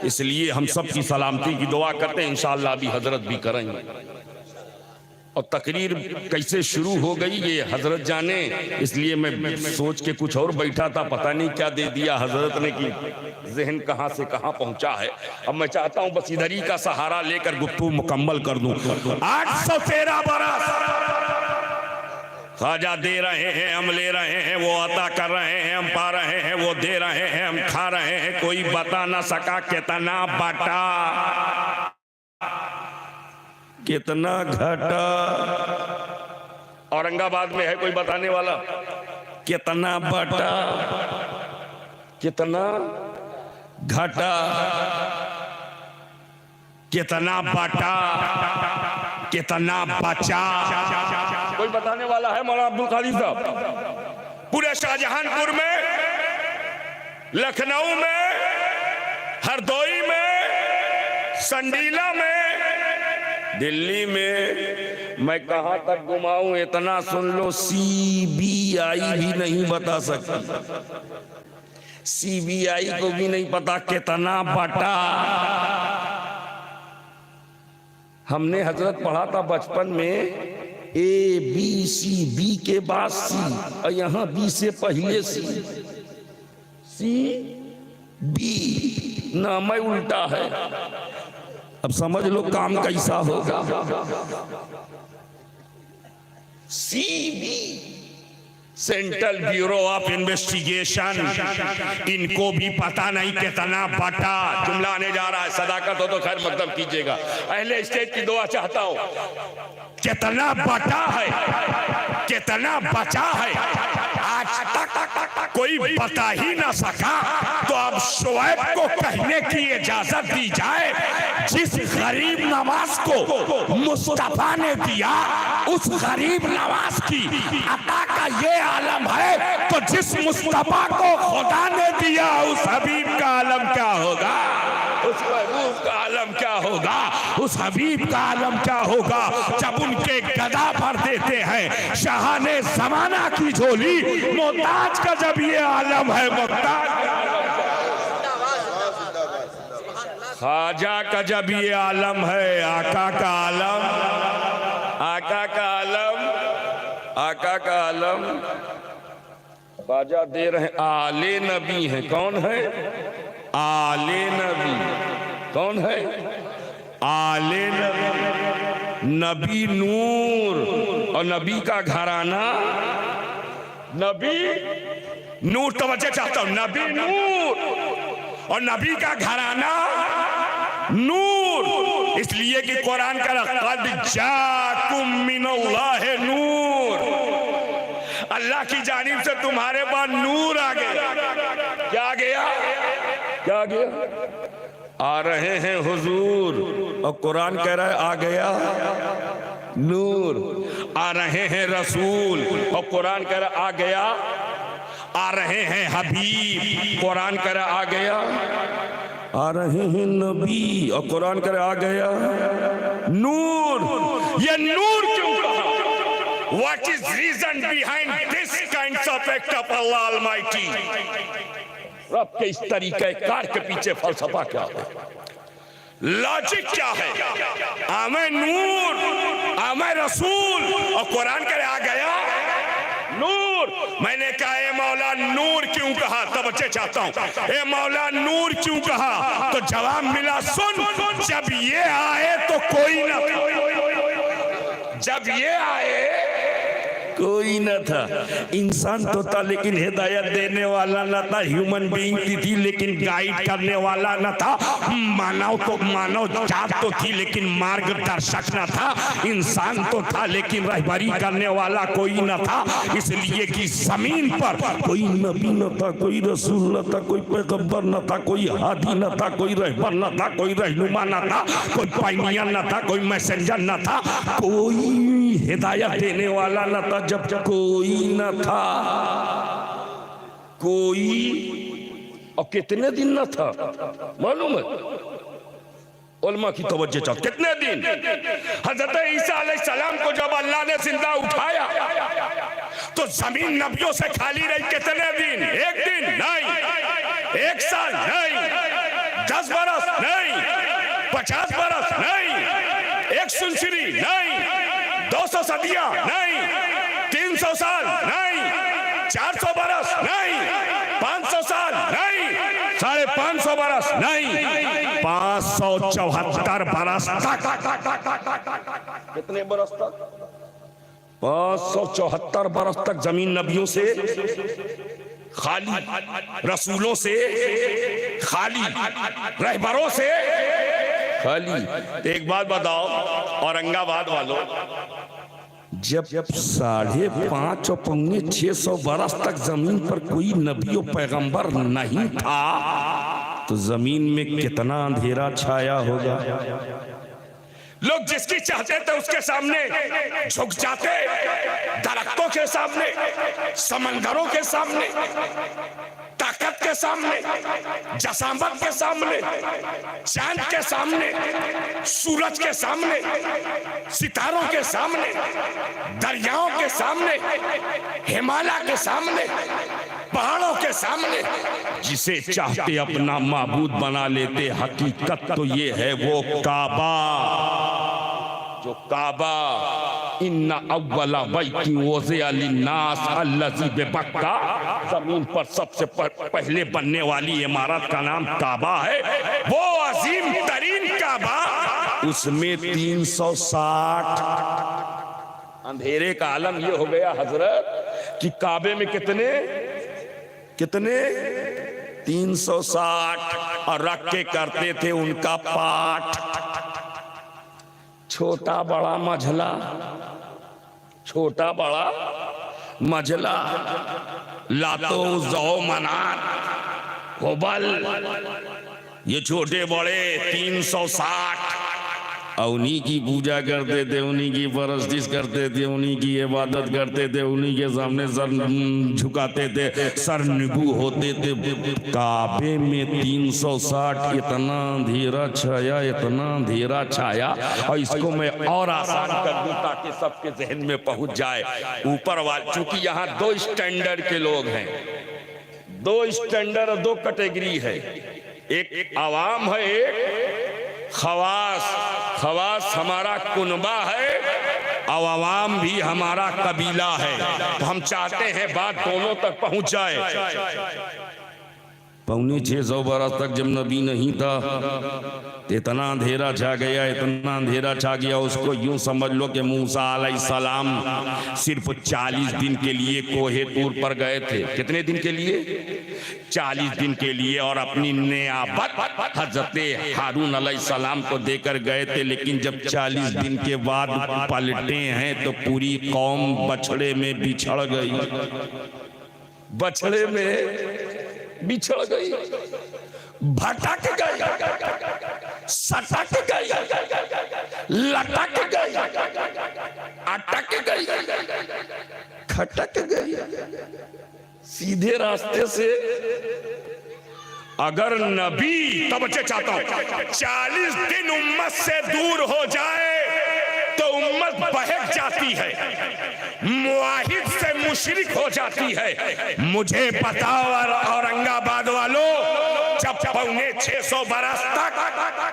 इसलिए हम सब की सलामती की दुआ करते हैं, इंशाअल्लाह भी हजरत भी करेंगे। और तकरीर कैसे शुरू हो गई ये हजरत जाने, इसलिए मैं सोच के कुछ और बैठा था, पता नहीं क्या दे दिया हजरत ने कि जहन कहां से कहां पहुंचा है। अब मैं चाहता हूं बस इधर ही का सहारा लेकर गुफ्तगू मुकम्मल कर दूं। 813 बरस ख्वाजा दे रहे हैं, हम ले रहे हैं, वो अता कर रहे हैं, हम पा रहे हैं, वो दे रहे हैं, हम खा रहे हैं, कोई बता ना सका कितना बांटा कितना घटा। औरंगाबाद में है कोई बताने वाला कितना बटा कितना घटा कितना बटा कितना बचा, कोई बताने वाला है? मौलाना अब्दुल कादिर साहब। पूरे शाहजहांपुर में, लखनऊ में, हरदोई में, संडीला में, दिल्ली में, मैं कहां तक घुमाऊं इतना सुन लो, CBI भी नहीं बता सकती, CBI को भी नहीं पता कितना बटा। हमने हजरत पढ़ा था बचपन में ABC, B के बाद C, और यहां B से पहले CB, नाम उल्टा है। अब समझ लो काम कैसा होगा। CB central bureau of investigation, इनको भी पता नहीं कितना बटा। जुमला आने जा रहा है, सदाकत हो तो खैर मतलब कीजिएगा। अहले स्टेज की दुआ चाहता हूं, कितना बटा है कितना बचा है आज तक कोई बता ही ना सका, तो अब शुएब को कहने की इजाजत दी जाए, जिस गरीब नवाज को मुस्तफा ने दिया उस गरीब नवाज की अता का ये आलम है, तो जिस मुस्तफा को खुदा ने दिया उस हबीब का आलम क्या होगा, उस महबूब का आलम क्या होगा, उस हबीब का आलम क्या होगा। जब उनके गदा भर देते हैं शाहाने जमाना की झोली, मोहताज का जब ये आलम है, मोहताज ख्वाजा का जब ये आलम है, आका का आलम, आका का आलम, आका का आलम ख्वाजा दे रहे। आले नबी है, कौन है? आले नबी कौन है? आले नबी, नबी नूर, और नबी का घराना नबी नूर। तवज्जो चाहता हूं, नबी नूर और नबी का घराना नूर, इसलिए कि कुरान का लक़द जाकुम मिनल्लाहि नूर, अल्लाह की जानिब से तुम्हारे पास नूर आ गया। क्या आ गया? क्या आ गया? आ रहे हैं हुजूर, और कुरान कह रहा है आ गया नूर। आ रहे हैं रसूल, और कुरान कह रहा आ गया। आ रहे हैं हबीब, कुरान कह रहा आ गया। आ रहे हैं नबी, और कुरान कह रहा आ गया नूर। ये नूर क्यों कहा? What is reason behind this kinds of act of Allah Almighty? रब के इस तरीके कार के पीछे फलसफा क्या है, लॉजिक क्या है? आमे नूर, आमे रसूल, और कुरान करे आ गया नूर। मैंने कहा ए मौला नूर क्यों कहा? तवज्जो चाहता हूं, ए मौला नूर क्यों कहा? तो जवाब मिला, सुन, जब ये आए तो कोई न था, जब ये आए कोई न था। इंसान तो था लेकिन हिदायत देने वाला न था, ह्यूमन बीइंग थी लेकिन गाइड करने वाला न था, मानव तो मानव जात तो थी लेकिन मार्गदर्शक न था, इंसान तो था लेकिन रहबरी करने वाला कोई न था। इसलिए कि जमीन पर कोई नबी न था, कोई रसूल न था, कोई पैगंबर न था, कोई हादी न था, कोई रहबर न था, कोई रहनुमा न था, कोई पायनियर न था, कोई मैसेंजर न था, कोई हिदायत देने वाला न था। जब कोई न था, कोई, और कितने दिन न था मालूम है? उलमा की तवज्जो चाहते, कितने दिन? हजरत ईसा अलैहिस्सलाम को जब अल्लाह ने जिंदा उठाया तो जमीन नबियों से खाली रही। कितने दिन? एक दिन नहीं, एक साल नहीं, 10 बरस नहीं, 50 बरस नहीं, 1 सेंचुरी नहीं, 200 सदियां नहीं, 300 साल नहीं, 400 बरस नहीं, 500 साल नहीं, 550 बरस नहीं, 574 बरस तक। कितने बरस तक? 574 बरस तक जमीन नबियों से खाली, रसूलों से खाली, रहबरों से खाली। एक बात बताओ औरंगाबाद वालों, जब 5.5 और 650 बरस तक जमीन पर कोई नबी और पैगंबर नहीं था तो जमीन में कितना अंधेरा छाया होगा। लोग जिसकी चाहते थे उसके सामने झुक जाते, दरख्तों के सामने, समंदरों के सामने, ताकत के सामने, जसामत के सामने, चांद के सामने, सूरज के सामने, सितारों के सामने, दरियाओं के सामने, हिमालय के सामने, पहाड़ों के सामने, जिसे चाहते अपना माबूद बना लेते। हकीकत तो ये है वो काबा, जो काबा इन्ना अव्वला बैती वुज़िअ लिन्नास अल्लज़ी बिबक्का, जमीन पर सबसे पहले बनने वाली इमारत का नाम काबा है। वो अजीम तरीन काबा, उसमें 360 अंधेरे का आलम ये हो गया हजरत कि काबे में कितने 360 और रख के करते थे उनका पाठ। छोटा बड़ा मझला, छोटा बड़ा मझला, लातो ज़ौ मनात हुबल, ये छोटे बड़े 360 उन्हीं की पूजा करते थे, उन्हीं की परस्तिश करते थे, उन्हीं की इबादत करते थे, उन्हीं के सामने सर झुकाते थे, सर निगू होते थे। काबे में 360 इतना अंधेरा छाया, इतना अंधेरा छाया। और इसको मैं और आसान कर दूं ताकि सबके जहन में पहुंच जाए। ऊपर वाले, चूंकि यहाँ 2 स्टैंडर्ड के लोग हैं, 2 स्टैंडर्ड और 2 कैटेगरी है, एक आवाम है, एक खवास। खवास हमारा कुनबा है और अवाम भी हमारा कबीला है। तो हम चाहते हैं बात दोनों तक पहुंच जाए। 550 बरस तक जब नबी नहीं था इतना अंधेरा छा गया, इतना अंधेरा छा गया, उसको यूं समझ लो कि मूसा अलैहिस्सलाम सिर्फ 40 दिन के लिए कोहे तूर पर गए थे। कितने दिन के लिए? 40 दिन के लिए। और अपनी नियाबत हजरत हारून अलैहिस्सलाम को देकर गए थे। लेकिन जब 40 दिन के बाद पलटे हैं तो पूरी कौम बछड़े में बिछड़ गई, बछड़े में बिछड़ गई, भटक गई, सटक गई, लटक गई, अटक गई, खटक गई। सीधे रास्ते से अगर नबी, तवज्जो चाहता हूं, 40 दिन उम्मत से दूर हो जाए तो उम्मत बहक जाती है, मुआहिद से मुशरिक हो जाती है। मुझे बताओ औरंगाबाद वालों, जब 650 बरस तक,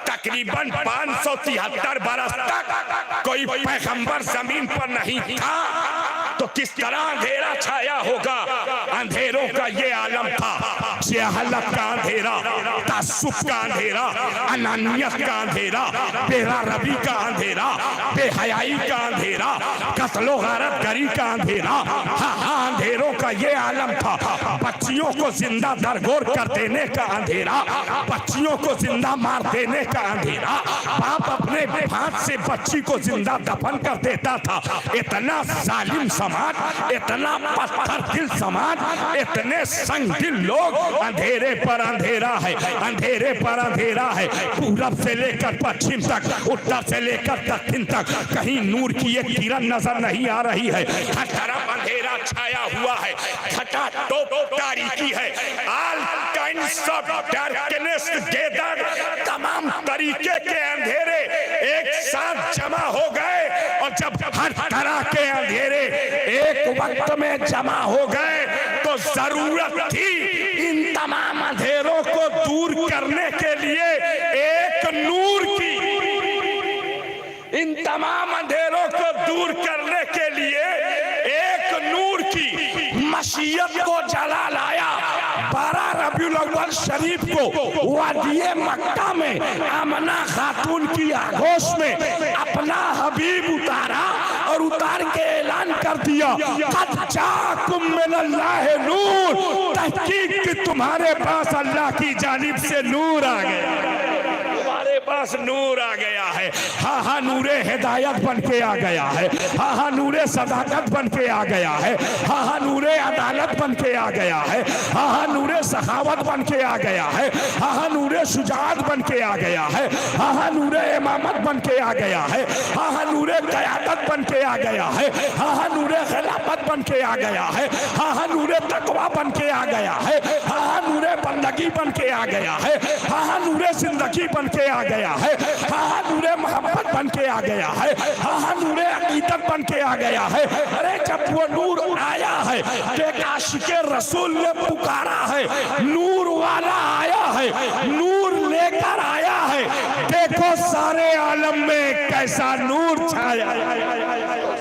तकरीबन 573 बरस तक कोई पैगंबर जमीन पर नहीं था तो किस तरह अंधेरा छाया होगा। अंधेरों का ये आलम था, जहालत का अंधेरा, तासुफ का अंधेरा, अनानियत का अंधेरा, बेरारबी का अंधेरा, बेहयाई का अंधेरा, कत्लो गारतगरी का अंधेरा। हाँ, अंधेरों का ये आलम था। बच्चियों को जिंदा दरगोर कर देने का अंधेरा, बच्चियों को जिंदा मार देने का अंधेरा, बाप अपने हाथ से बच्ची को जिंदा दफन कर देता था। इतना जालिम समाज, इतना पत्थर दिल समाज, इतने संगदिल लोग। अंधेरे पर अंधेरा है, अंधेरे पर अंधेरा है। पूरब से लेकर पश्चिम तक, उत्तर से लेकर दक्षिण तक, कहीं नूर की एक किरण नजर नहीं आ रही है। हर तरफ अंधेरा छाया हुआ है, घटा टोप तारीकी है। All kinds of darkness gather, तमाम तरीके के अंधेरे एक साथ जमा हो गए। और जब हर तरह के अंधेरे एक वक्त में जमा हो गए तो जरूरत थी इन तमाम अंधेरों को दूर करने के लिए एक नूर की, इन तमाम अंधेरों को दूर करने के लिए एक नूर की मशीयत को जला लाया। 12 रबीउल अव्वल शरीफ को वादिये मक्का में आमना खातून की आगोश में अपना हबीब उतारा और उतार के ऐलान कर दिया, कद जाकुम मिनल्लाहि नूर, तहकीक कि तुम्हारे पास अल्लाह की जानिब से नूर आ गया, तुम्हारे पास नूर आ गया है। हाँ हाँ नूरे हिदायत बन के आ गया है, हाँ हाँ नूरे सदाकत बन के आ गया है, हाँ हाँ नूरे अदालत बन के आ गया है, हाँ हाँ नूरे सखावत बन के आ गया है, हाँ हाँ नूरे शुजाअत बन के आ गया है, हाँ हाँ नूरे इमामत बन के आ गया है, हाँ हाँ नूरे क़यादत बन के आ गया है, हाँ हाँ नूरे खिलाफत बन के आ गया है, हाँ हाँ नूरे तकवा बन के आ गया है, हाँ हाँ नूरे बंदगी बन के आ गया है, हाँ हाँ नूरे जिंदगी बन के आ गया है, हाँ हाँ नूरे मोहब्बत बन के आ गया है, हाँ हाँ नूरे अकीदत बन के आ गया है। अरे जब वो नूर आया है तो एक आशिके रसूल ने पुकारा है, नूर वाला आया है, नूर लेकर आया है, देखो सारे आलम में कैसा नूर छाया है,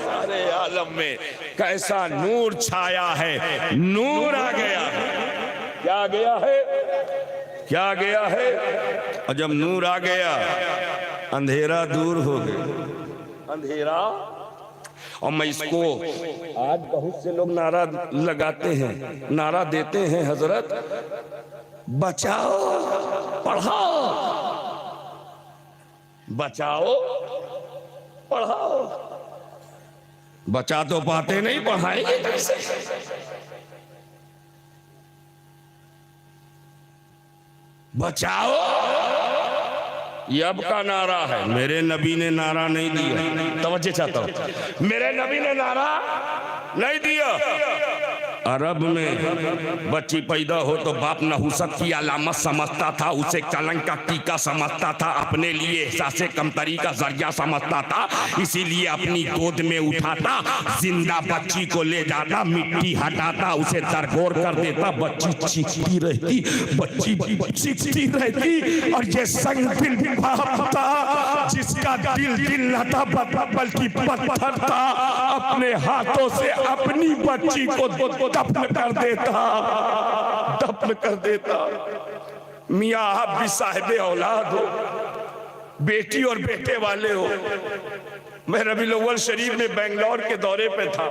सारे आलम में कैसा नूर छाया है। नूर आ गया, क्या आ गया है, क्या आ गया है। और जब नूर आ गया अंधेरा दूर हो गया, अंधेरा। और मैं इसको आज बहुत से लोग नारा लगाते हैं, नारा देते हैं, हजरत बचाओ पढ़ाओ, बचाओ पढ़ाओ। बचा तो पाते नहीं, पढ़ाएंगे कैसे। बचाओ ये अब का नारा है, मेरे नबी ने नारा नहीं दिया। तवज्जो चाहता हूं, मेरे नबी ने नारा नहीं दिया। अरब में बच्ची पैदा हो तो बाप नहुसत की अलामत समझता था, उसे कलंक का टीका समझता था, अपने लिए एहसासे कमतरी का जरिया समझता था, इसीलिए अपनी गोद में उठाता, जिंदा बच्ची को ले जाता, मिट्टी हटाता, उसे दरगोर कर देता, बच्ची चीखती रहती, बच्ची चीखती रहती। और ये संग दिल बाप था जिसका दिल न था बल्कि पत्थर था, अपने हाथों से अपनी बच्ची को दफन कर देता, दफन कर देता। मियाँ आप भी साहिबे औलाद हो, बेटी और बेटे वाले हो। मैं रबीउल अव्वल शरीफ में बेंगलोर के दौरे पे था,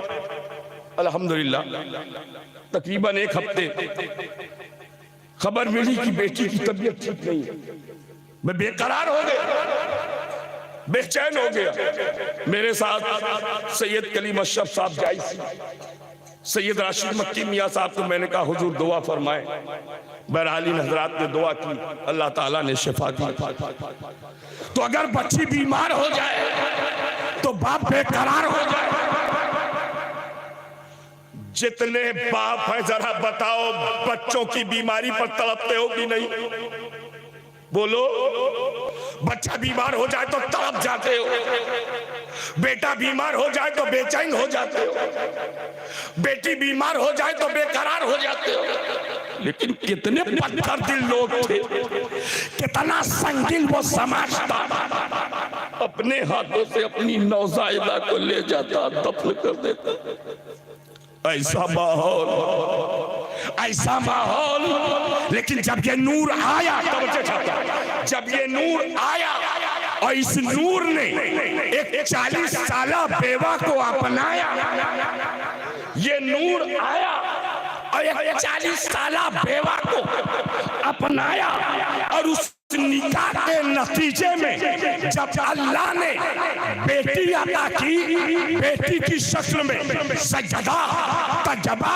अल्हम्दुलिल्लाह तकरीबन 1 हफ्ते। खबर मिली कि बेटी की तबीयत ठीक नहीं है। मैं बेकरार हो गया, बेचैन हो गया। मेरे साथ सैयद कलीम अशरफ साहब जायसी, सैयद राशिद मक्की मियाँ साहब को मैंने कहा हुजूर दुआ फरमाए। बहरहाल इन हजरात ने दुआ की, अल्लाह ताला ने शिफा दी। तो अगर बच्ची बीमार हो जाए तो बाप बेकरार हो जाए। जितने बाप हैं जरा बताओ, बच्चों की बीमारी पर तड़पते हो कि नहीं? बोलो, बच्चा बीमार हो जाए तो तड़प जाते हो, बेटा बीमार हो जाए तो बेचैन हो जाते हो, बेटी बीमार हो जाए तो बेकरार हो जाते हो। लेकिन कितने पत्थर दिल लोग थे, कितना संगीन वो समाज था, अपने हाथों से अपनी नौजायदा को ले जाता, दफन कर देता। ऐसा माहौल, ऐसा माहौल। लेकिन जब ये नूर आया, जब ये नूर आया और इस नूर ने एक 40 साला बेवा को अपनाया, ये नूर आया और एक 40 साला बेवा को अपनाया। और उस निकाह के नतीजे में जब अल्लाह ने बेटी अता की, बेटी की शक्ल में सजदा, तजबा,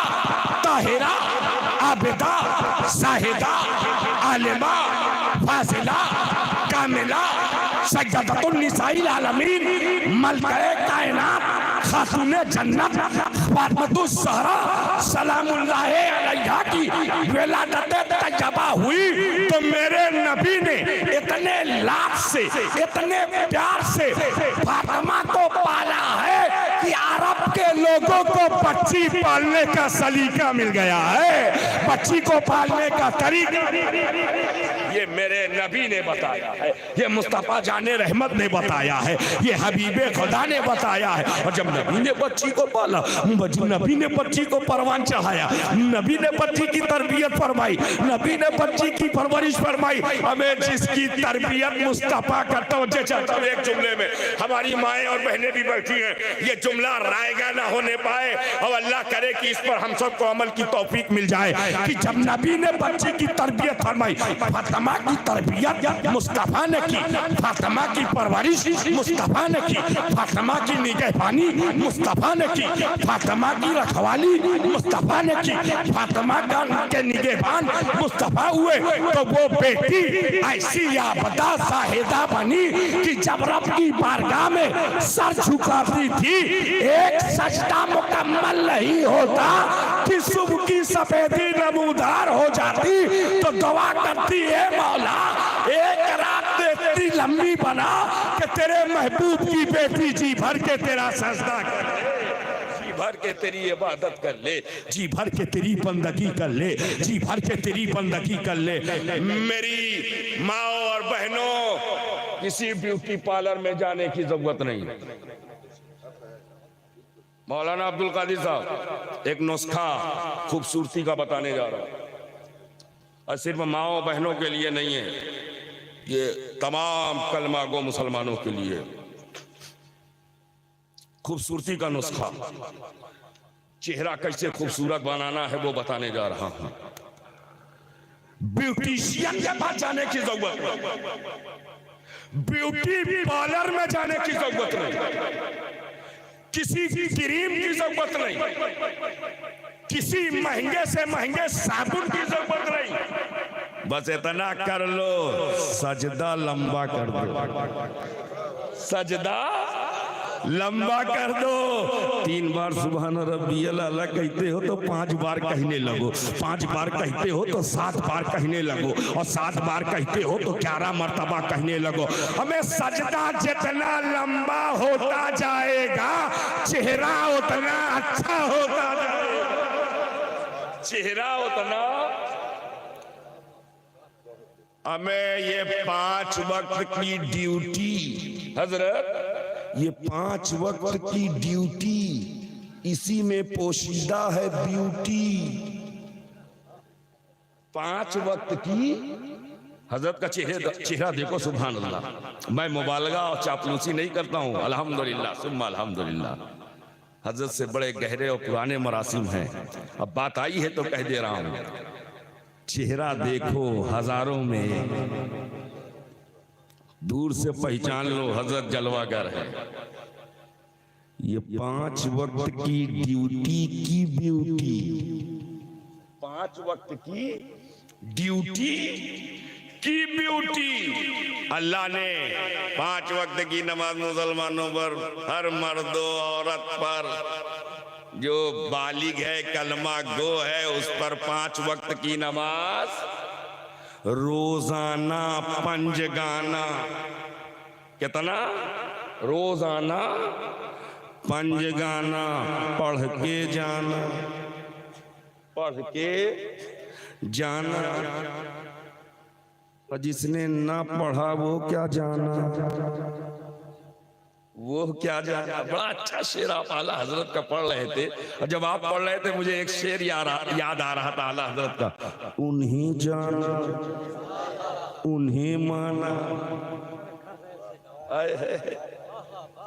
ताहिरा, आबिदा, साहिदा, आलिमा, फाजिला, कामिला, सज्जदतुन निसाइल आलमीन, मलके कायनात, खातूने जन्नत, फातिमतुस ज़हरा सलामुल्लाह अलैहा की विलादत तजबा हुई। तो मेरे नबी ने इतने लाभ से, इतने प्यार से फातिमा को पाला है कि अरब के लोगों को बच्ची पालने का सलीका मिल गया है, बच्ची को पालने का तरीका। ये मेरे नबी ने बताया है, ये मुस्तफ़ा जाने रहमत ने बताया है, ये हबीबे खुदा ने बताया है। और जब नबी ने बच्ची को पाला, नबी ने बच्ची को परवान चढ़ाया, नबी ने बच्ची की तरबियत फरमाई, नबी ने बच्ची की परवरिश फरमाई। हमें जिसकी तरबियत मुस्तफ़ा का तवज्जो चाहता हूं, एक जुमले में हमारी माएँ और बहनें भी बैठी हैं, ये जुमला रायगा ना होने पाए और अल्लाह करे कि इस पर हम सबको अमल की तौफीक मिल जाए कि जब नबी ने बच्ची की तरबियत फरमाई, फातिमा की तरबियत मुस्तफ़ा ने की, फातिमा की परवरिश मुस्तफ़ा ने की, फातिमा की निगहबानी मुस्तफ़ा ने की, फातिमा की रखवाली मुस्तफ़ा ने की, फातिमा के निगहबान मुस्तफ़ा हुए। तो वो बेटी ऐसी याबदा साहिदा बनी कि जब रब की बारगाह में सर झुकाती थी, एक सजदा मुकम्मल नहीं होता कि सुबह की सफेदी नमूदार हो जाती, तो दुआ करती है मौला एक रात इतनी लंबी बना कि तेरे महबूब की बेटी जी भर के तेरा सजदा करे, जी भर के तेरी इबादत कर ले, जी भर के तेरी बंदगी कर ले, जी भर के तेरी बंदगी कर ले। मेरी माँ और बहनों, किसी ब्यूटी पार्लर में जाने की जरूरत नहीं। मौलाना अब्दुल कादिर साहब एक नुस्खा खूबसूरती का बताने जा रहा हूं, और सिर्फ माओ बहनों के लिए नहीं है, ये तमाम कलमा गो मुसलमानों के लिए खूबसूरती का नुस्खा। चेहरा कैसे खूबसूरत बनाना है वो बताने जा रहा हूं। ब्यूटिशियन के पास जाने की जरूरत नहीं, ब्यूटी पार्लर में जाने की जरूरत नहीं, किसी क्रीम की जरूरत नहीं, किसी महंगे से महंगे साबुन की जरूरत नहीं, बस इतना कर लो, सजदा लंबा कर दो, सजदा लंबा कर दो। 3 बार सुभान रब्बियल आला कहते हो तो 5 बार कहने लगो, 5 बार कहते हो तो 7 बार कहने लगो, और 7 बार कहते हो तो 11 मर्तबा कहने लगो। हमें सजदा जितना लंबा होता जाएगा, चेहरा उतना अच्छा होता जाएगा, चेहरा उतना। हमें ये 5 वक्त की ड्यूटी, हजरत ये 5 वक्त की ड्यूटी, इसी में पोशीदा है ब्यूटी। 5 वक्त की हजरत का चेहरा देखो, सुभान अल्लाह। मैं मुबालगा और चापलूसी नहीं करता हूँ, अल्हम्दुलिल्लाह सुम्मा अल्हम्दुलिल्लाह। हजरत से बड़े गहरे और पुराने मरासिम हैं, अब बात आई है तो कह दे रहा हूँ। चेहरा देखो हजारों में, दूर से पहचान लो हजरत जलवागर है। ये 5 वक्त की ड्यूटी की ब्यूटी, 5 वक्त की ड्यूटी की ब्यूटी। अल्लाह ने 5 वक्त की नमाज मुसलमानों पर, हर मर्दो औरत पर जो बालिग है, कलमा गो है, उस पर 5 वक्त की नमाज रोजाना पंजगाना। कितना? रोजाना पंजगाना पढ़ के जाना, पढ़ के जाना। और जिसने ना पढ़ा वो क्या जाना, वो क्या जाना। बड़ा अच्छा शेर आप आला हजरत का पढ़ रहे थे, और जब आप पढ़ रहे थे मुझे एक शेर याद आ रहा था आला हजरत का। उन्हीं जाना उन्हीं माना,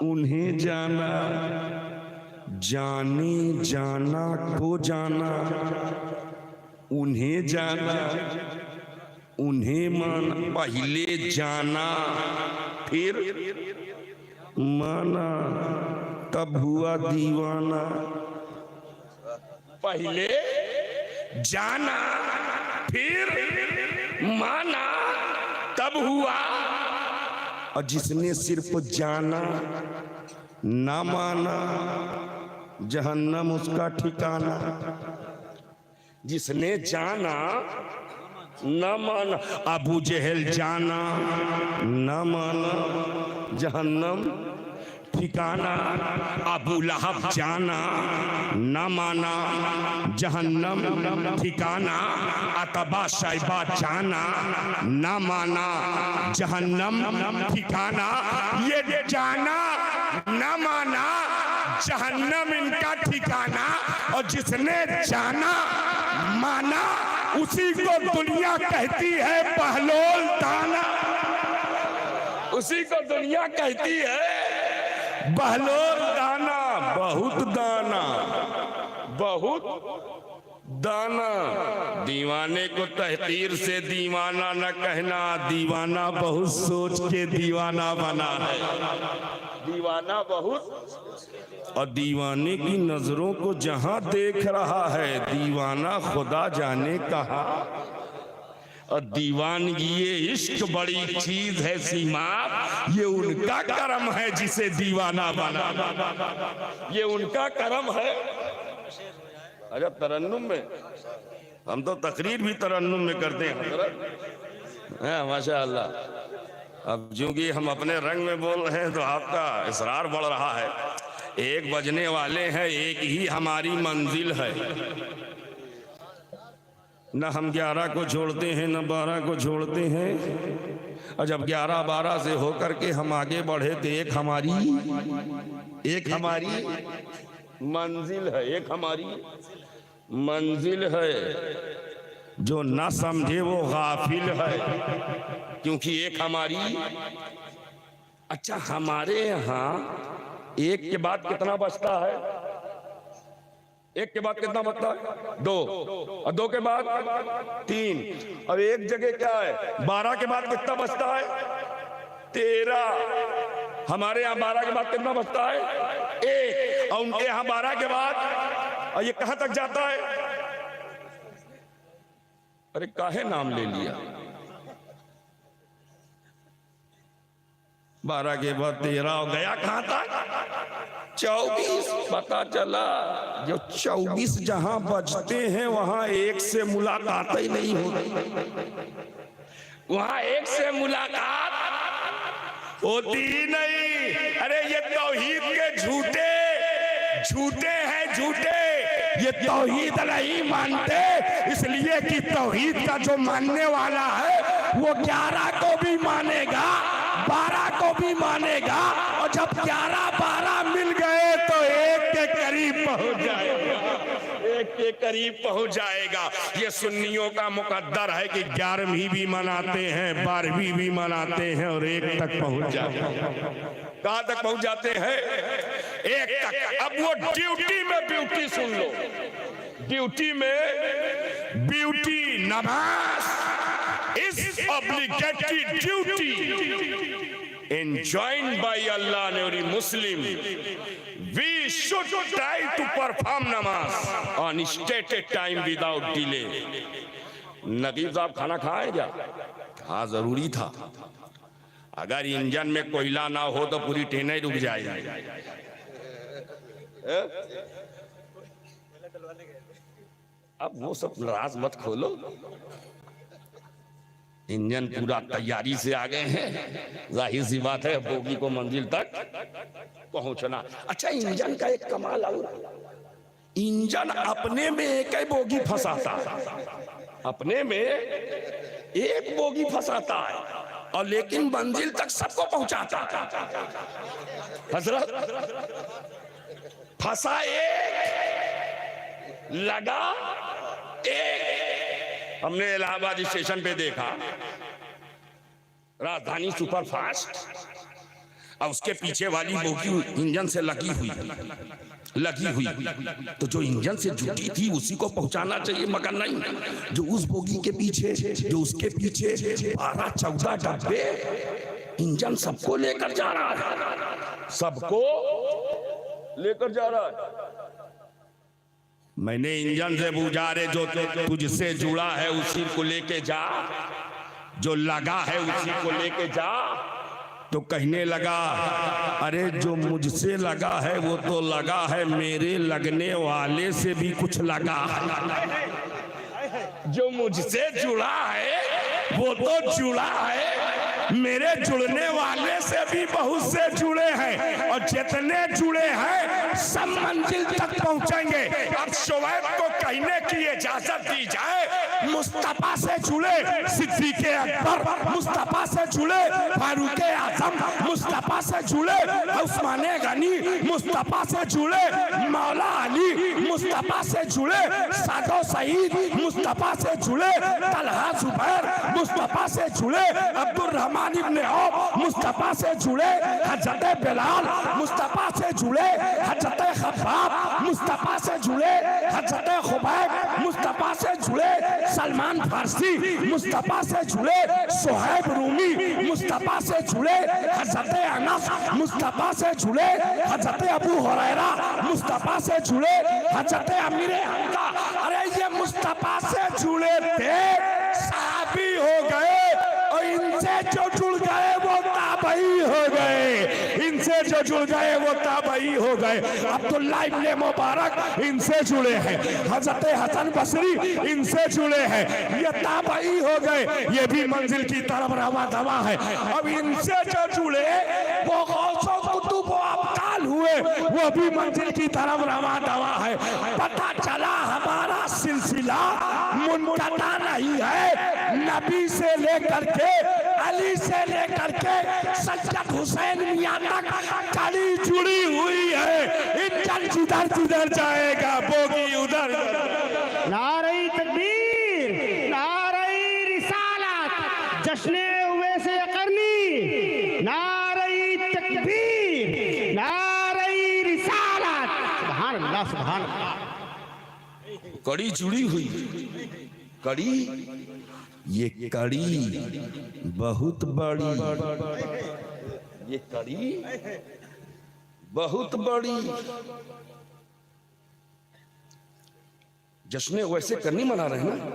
उन्हीं जाना जाने जाना को जाना, उन्हें जाना उन्हें माना। पहले जाना फिर माना, तब हुआ दीवाना। पहले जाना फिर माना, तब हुआ। और जिसने सिर्फ जाना ना माना, जहन्नम उसका ठिकाना। जिसने जाना ना माना, अबू जहल जाना ना माना, जहन्नम ठिकाना, अबू लहब जाना न माना, जहन्नम ठिकाना, अतबा शैबा जाना न माना, जहन्नम ठिकाना, ये जाना न माना, जहन्नम इनका ठिकाना, और जिसने जाना माना उसी को दुनिया कहती है बहलोल दाना, उसी को दुनिया कहती है बहलोल दाना। बहुत दाना, बहुत दाना। दीवाने को तहकीर से दीवाना न कहना, दीवाना बहुत सोच के दीवाना बना है, दीवाना बहुत। और दीवाने की नजरों को जहां देख रहा है दीवाना खुदा जाने कहाँ। और दीवानगी ये इश्क बड़ी चीज है सीमा, ये उनका करम है जिसे दीवाना बना, ये उनका करम है। अच्छा तरन्नुम में, हम तो तकरीर भी तरन्नुम में करते हैं माशाअल्लाह। अब चूंकि हम अपने रंग में बोल रहे हैं तो आपका इसरार बढ़ रहा है। एक बजने वाले हैं, एक ही हमारी मंजिल है, न हम 11 को छोड़ते हैं न 12 को छोड़ते हैं। और जब 11-12 से होकर के हम आगे बढ़े तो एक हमारी मंजिल है, एक हमारी मंजिल है। जो न समझे वो गाफिल है, क्योंकि एक हमारी। अच्छा हमारे यहाँ एक के बाद कितना बचता है? एक के बाद कितना बचता है? 2, और 2 के बाद 3, और एक जगह क्या है 12 के बाद कितना बचता है? 13। हमारे यहाँ 12 के बाद कितना बचता है? 1, और उनके यहाँ 12 के बाद, और ये कहां तक जाता है? अरे काहे नाम ले लिया? 12 के बाद 13 हो गया, कहां तक? 24। पता चला जो 24 जहां बजते हैं वहां एक से मुलाकात ही नहीं होती, वहां एक से मुलाकात होती ही नहीं। अरे ये तौहीद के झूठे हैं, झूठे। ये तौहीद नहीं मानते, इसलिए कि तौहीद का जो मानने वाला है वो 11 को भी मानेगा, 12 को भी मानेगा, और जब 11-12 मिल गए तो एक के करीब पहुंच जाएगा, एक के करीब पहुंच जाएगा। ये सुन्नियों का मुकद्दर है कि 11वीं भी मनाते हैं, 12वीं भी मनाते हैं, और 1 तक पहुंच जाते हैं। कहां तक पहुंच जाते हैं? 1 तक। अब वो ड्यूटी में ब्यूटी सुन लो, ड्यूटी में ब्यूटी। नमाज is obligatory duty enjoined by Allah and every Muslim. We should try to perform namaz on stated time without delay. नकीब साहब खाना खाए क्या? हाँ जरूरी था। अगर इंजन में कोयला ना हो तो पूरी ट्रेन ही रुक जाएगी। अब वो सब राज मत खोलो, इंजन पूरा तैयारी से आ गए हैं, जाहिर सी बात है बोगी को मंजिल तक पहुंचना। अच्छा इंजन का एक कमाल और, इंजन अपने में एक ही बोगी फंसाता है, अपने में एक बोगी फंसाता है, और लेकिन मंजिल तक सबको पहुंचाता है। हजरत फंसा एक, लगा एक। हमने इलाहाबाद स्टेशन पे देखा राजधानी सुपरफास्ट, और उसके पीछे वाली बोगी इंजन से लगी हुई, तो जो इंजन से जुटी थी उसी को पहुंचाना चाहिए, मगर नहीं, जो उस बोगी के पीछे, जो उसके पीछे 12-14 डब्बे, इंजन सबको लेकर जा रहा है, सबको लेकर जा रहा है। मैंने इंजन से पूछा, रे जो तुझसे जुड़ा है उसी को लेके जा, जो लगा है उसी को लेके जा। तो कहने लगा, अरे जो मुझसे लगा है वो तो लगा है, मेरे लगने वाले से भी कुछ लगा है। जो मुझसे जुड़ा है वो तो जुड़ा है, मेरे जुड़ने वाले से भी बहुत से जुड़े हैं और जितने जुड़े हैं सब मंजिल तक पहुंचेंगे। अब शुएब को कहने की इजाजत दी जाए, मुस्तफा से जुड़े सिद्दीक अकबर, मुस्तफा से जुड़े फारूक आजम, मुस्तफा से जुड़े उस्मान गनी, मुस्तफा से जुड़े मौला अली, मुस्तफा से जुड़े सादो सईद, मुस्तफा से जुड़े तलहा जुबैर, मुस्तफा से जुड़े अब्दुल रहमान इब्ने औफ, मुस्तफा से जुड़े हजरत बिलाल, मुस्तफा से जुड़े हजरत खब्बाब, मुस्तफा से जुड़े हजरत खुबैब, मुस्तफा से जुड़े सलमान फारसी, मुस्तफा से जुड़े सुहैब रूमी, मुस्तफा से जुड़े हजरत अनस, मुस्तफा से जुड़े हजरत अबू हुरैरा, मुस्तफा से जुड़े हजरत अमीर हमजा। अरे ये मुस्तफा से जुड़े थे, सहाबी हो गए और इनसे जो जुड़ गए वो ताबई हो गए, इनसे जो जुड़ गए वो ताबई हो गए। अब्दुल्ला इब्ने मुबारक इनसे जुड़े हैं, हजरत हसन बसरी इनसे जुड़े हैं, ये ताबई हो गए, ये भी मंजिल की तरफ रवा दवा है। अब इनसे जो जुड़े वो गौसो कुतुब व अब्दाल हुए, वो भी मंजिल की तरफ रवा दवा है। पता चला हमारा सिलसिला मुनक़ता नहीं है, नबी से लेकर के अली से लेकर के सज्जद हुसैन मियां तक कड़ी जुड़ी हुई है। इंजन जिधर जिधर जाएगा बोगी उधर। नारे तकबीर, नारे रिसालत, जश्ने उवैसे करनी, नारे तकबीर, नारे रिसालत। सुभान अल्लाह, सुभान अल्लाह। कड़ी जुड़ी हुई, कड़ी, ये कड़ी बहुत बड़ी, ये कड़ी बहुत बड़ी। जश्न वैसे करनी मना रहे हैं ना,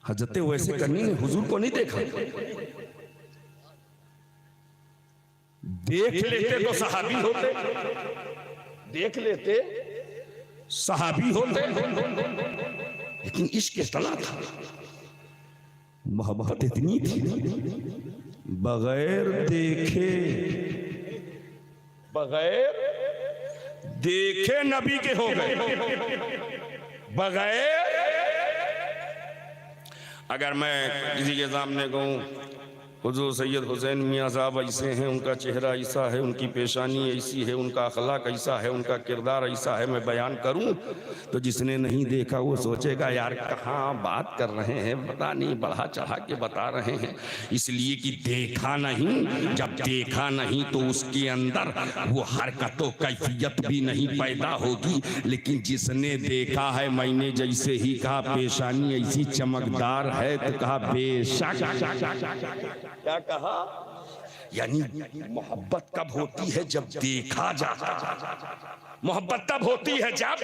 हजरत वैसे करनी ने हुजूर को नहीं देखा, देख लेते तो सहाबी होते, देख लेते सहाबी होते, लेकिन इश्क इतना था, मोहब्बत इतनी थी, बगैर देखे, बगैर देखे नबी के हो गए। बगैर, अगर मैं किसी के सामने कहूं हुजूर सैयद हुसैन मियाँ साहब ऐसे हैं, उनका चेहरा ऐसा है, उनकी पेशानी ऐसी है, उनका अखलाक ऐसा है, उनका किरदार ऐसा है, मैं बयान करूं तो जिसने नहीं देखा वो सोचेगा यार कहाँ बात कर रहे हैं, पता नहीं बढ़ा चढ़ा के बता रहे हैं। इसलिए कि देखा नहीं, जब देखा नहीं तो उसके अंदर वो हरकतों कैफियत भी नहीं पैदा होगी। लेकिन जिसने देखा है, मैंने जैसे ही कहा पेशानी ऐसी चमकदार है तो कहा बेशक। क्या कहा? यानी मोहब्बत कब होती है? जब देखा जाता है। मोहब्बत तब होती है जब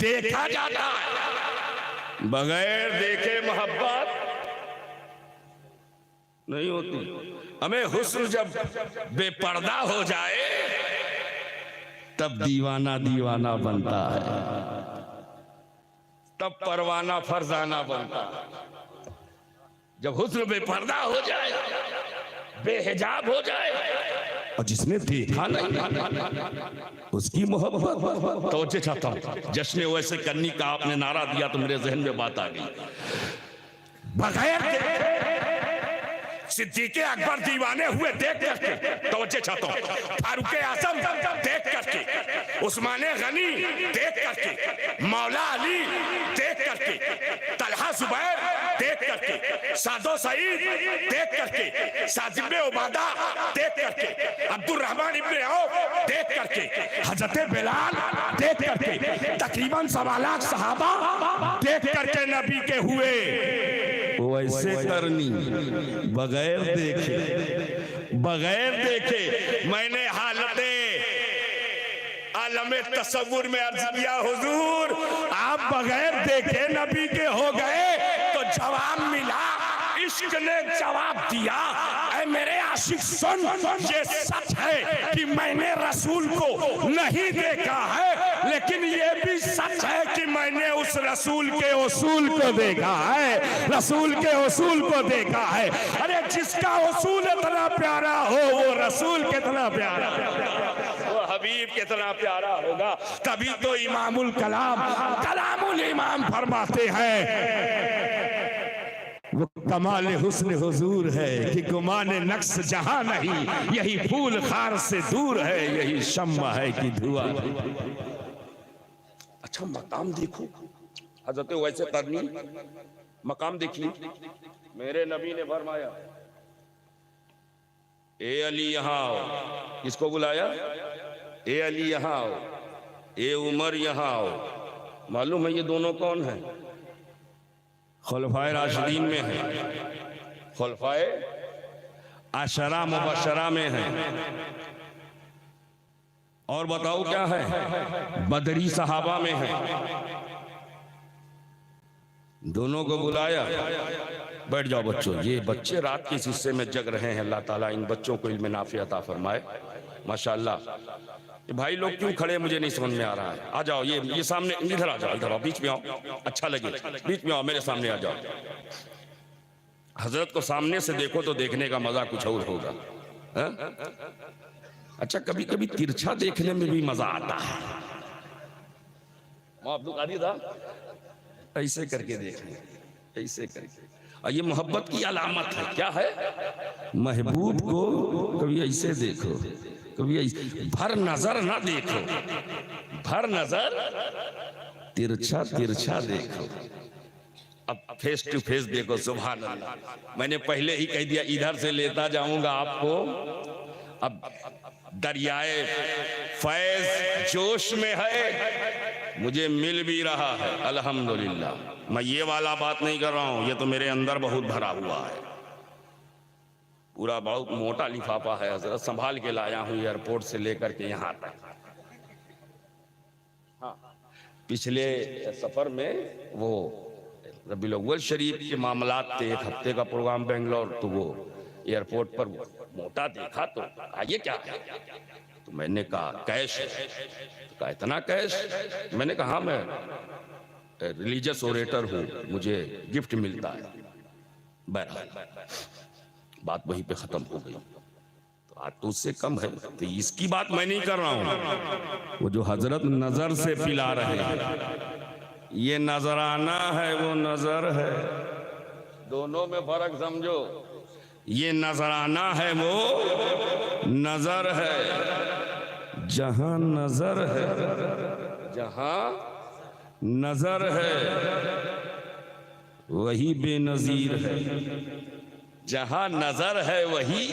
देखा जाता है। बगैर देखे मोहब्बत नहीं होती। हमें हुस्न जब बेपर्दा हो जाए तब दीवाना दीवाना बनता है, तब परवाना फरजाना बनता है। जब हुस्न बेपर्दा हो जाए, बेहिजाब हो जाए, और जिसने देखा नहीं उसकी मोहब्बत। तो चाहता हूं जश्न वैसे करनी का आपने नारा दिया तो मेरे जहन में बात आ गई। बगैर सिद्दीक अकबर दीवाने हुए देख करके, तवज्जो चाहता हूं, फारूक आजम देख करके, उस्मान गनी देख करके, मौला अली देख करके, तलहा जुबैर देख करके, सादो सईद देख करके, साद इब्ने उबादा देख करके, अब्दुल रहमान इब्ने औफ देख करके, हजरत बिलाल देख करके, तकरीबन 1.25 लाख सहाबा देख करके नबी के हुए। वैसे करनी बगैर देखे, बगैर देखे। मैंने हालते आलमे तसव्वुर में अर्ज किया, हुजूर आप बगैर देखे नबी के हो गए। तो जवाब मिला, इश्क ने जवाब दिया, ऐ मेरे आशिक सुन, ये सच है कि मैंने रसूल को नहीं देखा है, लेकिन ये भी सच है कि मैंने उस रसूल के उसूल को देखा है, रसूल के उसूल को देखा है। अरे जिसका उसूल इतना प्यारा हो वो रसूल कितना प्यारा, वो हबीब कितना प्यारा होगा। तभी तो इमामुल कलाम कलामुल इमाम फरमाते हैं वो कमाल हुस्न हुजूर है कि गुमान नक्श जहां नहीं, यही फूल खार से दूर है, यही शम्मा है कि धुआं। अच्छा मकाम देखो, हजरत वैसे करनी मकाम देखिए। मेरे नबी ने फरमाया ए अली यहाँ आओ, किसको बुलाया? ए अली यहाँ आओ, ए उमर यहाँ आओ। मालूम है ये दोनों कौन है? खुलफाए राशिदीन में है, खुलफाए अशरा मुबशरा में है। और बताओ क्या है? बदरी सहाबा में है। दोनों को बुलाया, बैठ जाओ बच्चों। ये बच्चे रात के इस हिस्से में जग रहे हैं, अल्लाह ताला इन बच्चों को इल्म नाफिया अता फरमाए माशाअल्लाह। ये भाई लोग क्यों खड़े मुझे नहीं समझ में आ रहा है। आ जाओ, ये सामने, इधर आ जाओ, इधर आओ, बीच में आओ, अच्छा लगे, बीच में आओ, मेरे सामने आ जाओ। हजरत को सामने से देखो तो देखने का मजा कुछ और होगा। अच्छा कभी कभी तिरछा देखने में भी मजा आता है। अब्दुल कादिर साहब ऐसे करके देखें, ऐसे करके। और ये मोहब्बत की अलामत है। क्या है? महबूब को कभी ऐसे देखो, कभी ऐसे भर नजर ना देखो, भर नजर तिरछा तिरछा देखो। अब फेस टू फेस देखो। सुभान अल्लाह। मैंने पहले ही कह दिया इधर से लेता जाऊंगा आपको। अब दरियाए फैज जोश में है, मुझे मिल भी रहा है अल्हम्दुलिल्लाह। मैं ये वाला बात नहीं कर रहा हूं, ये तो मेरे अंदर बहुत भरा हुआ है, पूरा बहुत मोटा लिफाफा है हजरत, संभाल के लाया हूं एयरपोर्ट से लेकर के यहाँ तक। हाँ, पिछले सफर में वो रबीउल अव्वल शरीफ के मामलात थे, एक हफ्ते का प्रोग्राम बेंगलोर, तो वो एयरपोर्ट पर मोटा देखा तो आइए क्या है? तो मैंने कहा कैश है। तो कहा इतना कैश? मैंने कहा मैं रिलीजियस ओरेटर हूँ, मुझे गिफ्ट मिलता है। बहरहाल बात वहीं पे खत्म हो गई। तो आज तो उससे कम है, तो इसकी बात मैं नहीं कर रहा हूँ। वो जो हजरत नजर से पिला रहे हैं, ये नजराना है, वो नजर है, दोनों में फर्क समझो। ये नजराना है, वो नजर है। जहां नजर है, जहां नजर है वही बेनजीर है, जहां नजर है वही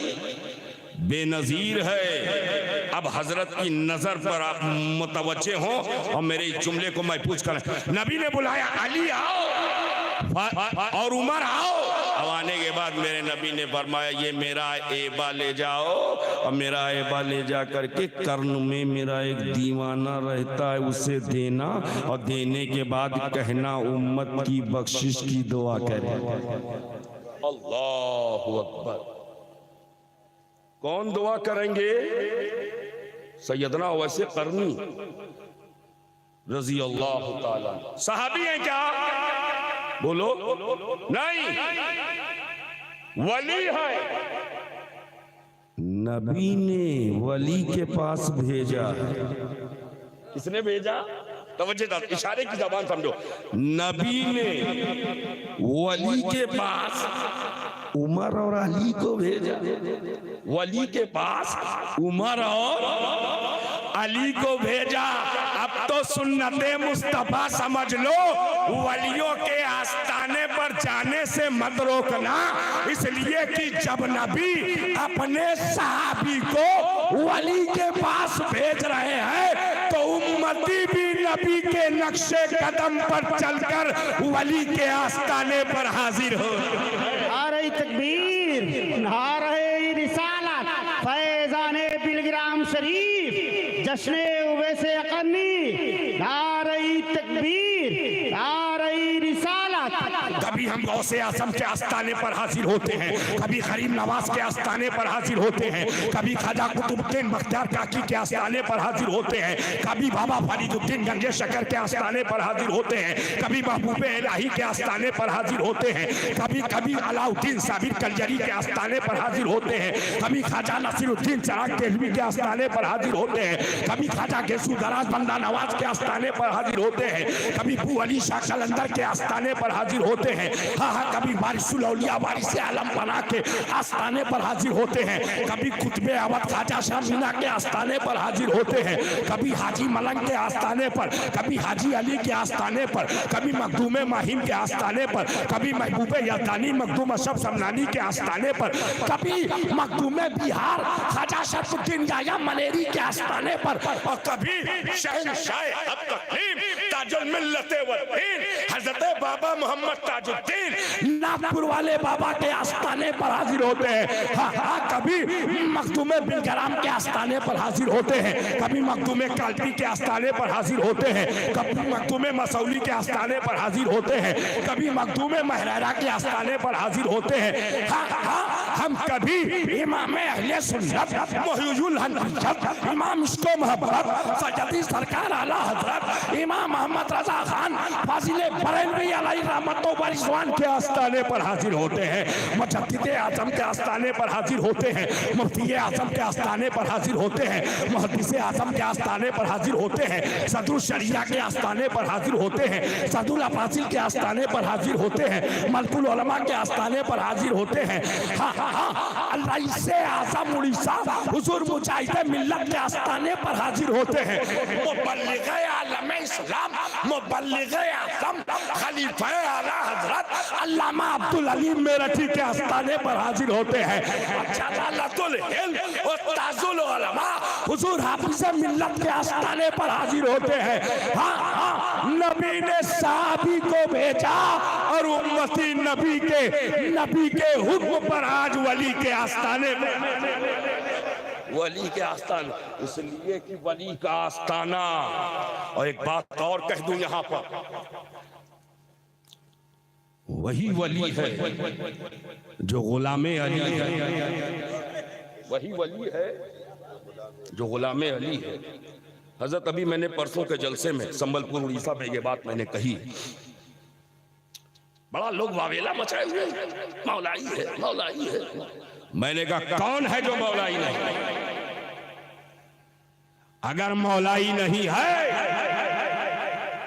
बेनजीर है। अब हजरत की नजर पर आप मुतवज्जे हो और मेरे इस जुमले को मैं पूछ कर, नबी ने बुलाया अली आओ और उमर आओ। अब आने के बाद मेरे नबी ने फरमाया ये मेरा एबा ले जाओ, और मेरा एबा ले जा करके कर्न में मेरा एक दीवाना रहता है, उसे देना, और देने के बाद कहना उम्मत की बख्शिश की दुआ करे। अल्लाहु अकबर। कौन दुआ करेंगे? सैयदना वैसे करनी रजी अल्लाह ताला। सहाबी हैं क्या? बोलो नहीं, वली है। नबी ने वली के पास भेजा। किसने भेजा? तवज्जो, इशारे की जबान समझो। नबी ने वली के पास उमर और अली को भेजा। वली के पास उमर और अली को भेजा। अब तो सुन्नते मुस्तफा समझ लो, वलियों के आस्ताने पर जाने से मत रोकना, इसलिए कि जब नबी अपने सहाबी को वली के पास भेज रहे हैं तो उम्मती भी नबी के नक्शे कदम पर चलकर वली के आस्ताने पर हाजिर हो। नारे तकबीर, नारे रिसालत, फैज़ाने बिलग्राम शरीफ, जश्ने उवैसे अक़नी, नारे तकबीर, नारे रिसालत। कभी हम गौसे आजम के आस्थाने पर हाजिर होते हैं, कभी गरीब नवाज के आस्थाने पर हाजिर होते हैं, कभी ख्वाजा कुतुबुद्दीन बख्तियार काकी के आस्थाने पर हाजिर होते हैं, कभी बाबा फरीदुद्दीन गंगे शकर के आस्थाने पर हाजिर होते हैं, कभी महबूबे इलाही के आस्थाने पर हाजिर होते हैं, कभी कभी अलाउद्दीन साबिर कलजरी के आस्थाने पर हाजिर होते हैं, कभी ख्वाजा नसीरुद्दीन चिराग देहलवी के आस्थाने पर हाजिर होते हैं, कभी ख्वाजा गेसू दराज बंदा नवाज के आस्थाने पर हाजिर होते हैं, कभी बू अली शाह कलंदर के आस्थाने पर हाजिर होते हैं, हाँ कभी वारिसुल औलिया वारिस आलम बना के आस्थाने पर हाजिर होते हैं, कभी कुतुबे अवध ख्वाजा शाह मीना के आस्थाने पर हाजिर होते हैं, कभी हाजी मलंग के आस्थाने पर, कभी हाजी अली के आस्थाने पर, कभी मखदूम माहिम के आस्थाने पर, कभी महबूबे यदानी मखदूम अशरफ समनानी के आस्थाने पर, कभी मखदूम बिहार ख्वाजा शरफुद्दीन याया मनेरी के आस्थाने पर, और कभी शहंशाह अब तकलीम ताजुल मिल्लत व दीन हजरत बाबा मोहम्मद ताजुद्दीन नागपुर वाले बाबा के आस्थाने पर हाजिर होते हैं। हाँ कभी मखदूमे बिलगराम के आस्थाने पर हाजिर होते हैं, कभी मखदूमे कालपी के आस्थाने पर हाजिर होते हैं, कभी मखदूमे मसौली के आस्थाने पर हाजिर होते हैं, कभी मखदूमे महरारा के आस्थाने पर हाजिर होते हैं। हाँ हम कभी इमाम अहले सुन्नत मोहिउल हक इमाम इश्को मोहब्बत सज्जदी सरकार आला हजरत इमाम मोहम्मद रजा खान फाजिले बरेलवी अलैहि रहमतो व रिजवान के आस्थाने पर हाजिर होते हैं, मुजद्दिद आजम के आस्थाने पर हाजिर होते हैं, मुफ्ती आजम के आस्थाने पर हाजिर होते हैं, मुहद्दिस आजम के आस्थाने पर हाजिर होते हैं, सदरुल शरिया के आस्थाने पर हाजिर होते हैं, सदरुल अफासिल के आस्थाने पर हाजिर होते हैं, मलकुल उलमा के आस्थाने पर हाजिर होते हैं। रईस आज़म उड़ीसा हुजूर मुजाहिद मिल्लत के आस्थाने पर हाजिर होते हैं, मुबल्लिग आलम इस्लाम मुबल्लिग आज़म खलीफा आला हजरत अल्लामा अब्दुल अलीम मेरठी के आस्थाने पर हाजिर होते हैं। जलालतुल इल्म व ताजुल उलमा हुजूर हाफिज मिल्लत के आस्थाने पर हाजिर होते हैं। हाँ नबी ने साहबी को भेजा और उम्मती नबी के हुक्म पर आज वली के आस्थाने पर वली के आस्थान, इसलिए कि वली का आस्थाना। और एक बात और कह दूं यहाँ पर, वही वली है जो गुलामे अली है, वही वली है जो गुलामे अली है। हजरत अभी मैंने परसों के जलसे में संबलपुर उड़ीसा में ये बात मैंने कही, बड़ा लोग वावेला मचाए हुए मौलाई है मौलाई है। मैंने कहा कौन है जो मौलाई नहीं? अगर मौलाई नहीं है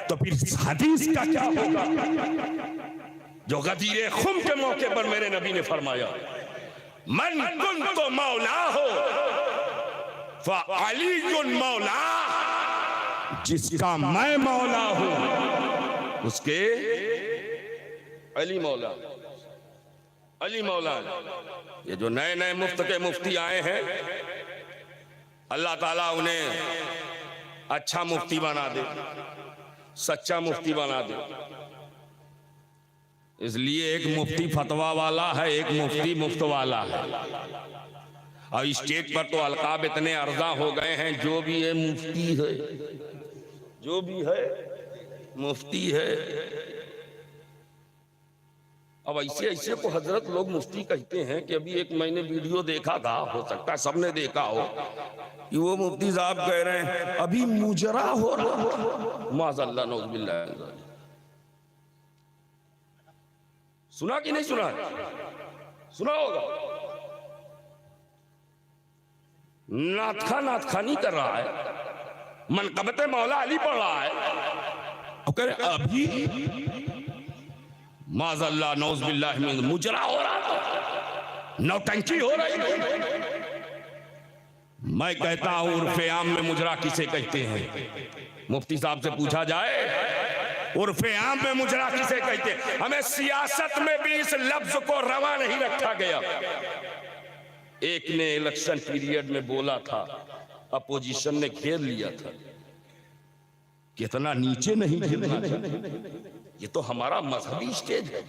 तो फिर हदीस का क्या होगा जो गदीर खुम के मौके पर मेरे नबी ने फरमाया, मन कुन तो मौला हो फ़अलीयुन मौला, जिसका मैं मौला हूं उसके अली मौला, अली मौला। ये जो नए नए मुफ्त के मुफ्ती आए हैं, अल्लाह ताला उन्हें अच्छा मुफ्ती बना दे, सच्चा मुफ्ती बना दे। इसलिए एक मुफ्ती फतवा वाला है, एक मुफ्ती मुफ्त वाला है। और स्टेट पर तो अलकाब इतने अर्जा हो गए हैं, जो भी है मुफ्ती है, जो भी है मुफ्ती है। अब ऐसे ऐसे को हजरत लोग मुफ्ती कहते हैं कि अभी एक मैंने वीडियो देखा था, हो सकता है सबने देखा हो, कि वो मुफ्ती साहब कह रहे हैं अभी मुजरा हो रहा, माज़अल्लाह नौज़ुबिल्लाह। सुना कि नहीं सुना? सुना होगा। नातखानी कर रहा है, मनकबत मौला अली पढ़ रहा है, और कह रहे अभी माज़अल्लाह नौज़ुबिल्लाह मुजरा हो रहा, नौटंकी हो रही। मैं कहता हूं उर्फ़े आम में मुजरा किसे कहते हैं? मुफ्ती साहब से पूछा जाए उर्फ़े आम में मुजरा किसे कहते हैं? हमें सियासत में भी इस लफ्ज को रवा नहीं रखा गया। एक ने इलेक्शन पीरियड में बोला था, अपोजिशन ने घेर लिया था, कितना नीचे नहीं घेरना। ये तो हमारा मजहबी स्टेज है,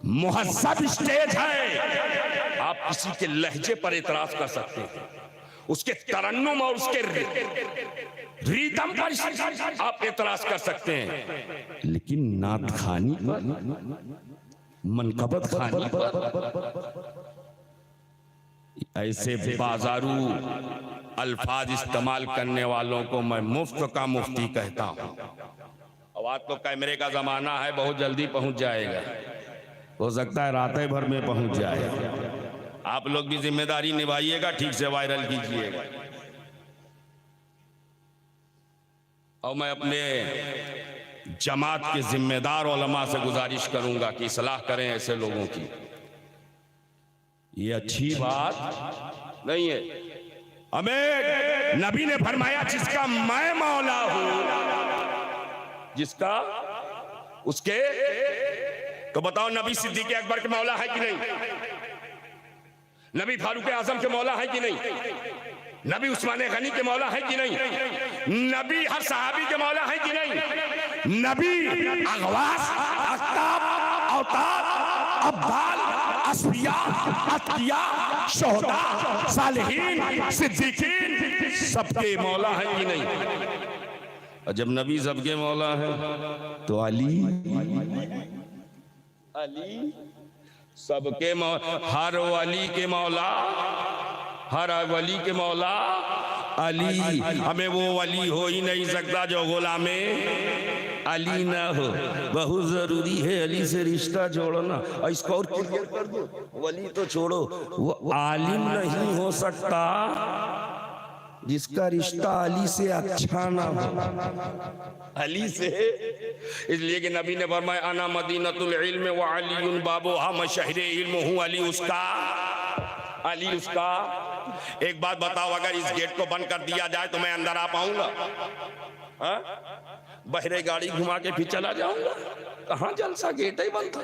मुहज्जब स्टेज है। आप किसी के लहजे पर एतराज कर सकते हैं, उसके तरन्नुम और उसके रिदम पर आप एतराज कर सकते हैं, लेकिन नात खानी पर, मनकबत खानी पर, ऐसे बाजारू अल्फाज इस्तेमाल करने वालों को मैं मुफ्त का मुफ्ती कहता हूं। अब आज तो कैमरे का जमाना है, बहुत जल्दी पहुंच जाएगा, हो सकता है रातें भर में पहुंच जाए। आप लोग भी जिम्मेदारी निभाइएगा, ठीक से वायरल कीजिएगा। और मैं अपने जमात के जिम्मेदार उलमा से गुजारिश करूंगा कि इस्लाह करें ऐसे लोगों की। ये अच्छी बात नहीं है। हमें नबी ने फरमाया जिसका मैं मौला हूं, जिसका उसके, तो बताओ नबी सिद्दीक़ अकबर के मौला है कि नहीं? नबी फारूक आजम के मौला है कि नहीं? नबी उस्मान गनी के मौला है कि नहीं? नबी हर सहाबी के मौला है कि नहीं? नबी अगवास, अख्ताब, औताद, अब्दाल, अस्फिया, अतकिया, शोहदा, सालिहीन, सिद्दीकीन सबके मौला है कि नहीं? और जब नबी सबके मौला है तो अली सबके हर वली के मौला, हर वली के मौला अली। हमें वो वली हो ही नहीं सकता जो गुलामे अली ना हो। बहुत जरूरी है अली से रिश्ता जोड़ना। और इसको और क्लियर कर दो, वली तो छोड़ो, वो आलिम नहीं हो सकता जिसका रिश्ता अली से अच्छा ना हो। अली से, इसलिए कि नबी ने फरमाया अना मदीनतुल इल्म व अलीयुन बाबुहा, मैं शहरे इल्म हूँ, अली उसका, अली उसका। एक बात बताओ, अगर इस गेट को बंद कर दिया जाए तो मैं अंदर आ पाऊंगा? बहरे गाड़ी घुमा के फिर चला जाऊंगा? कहां जलसा, गेट ही बंद था।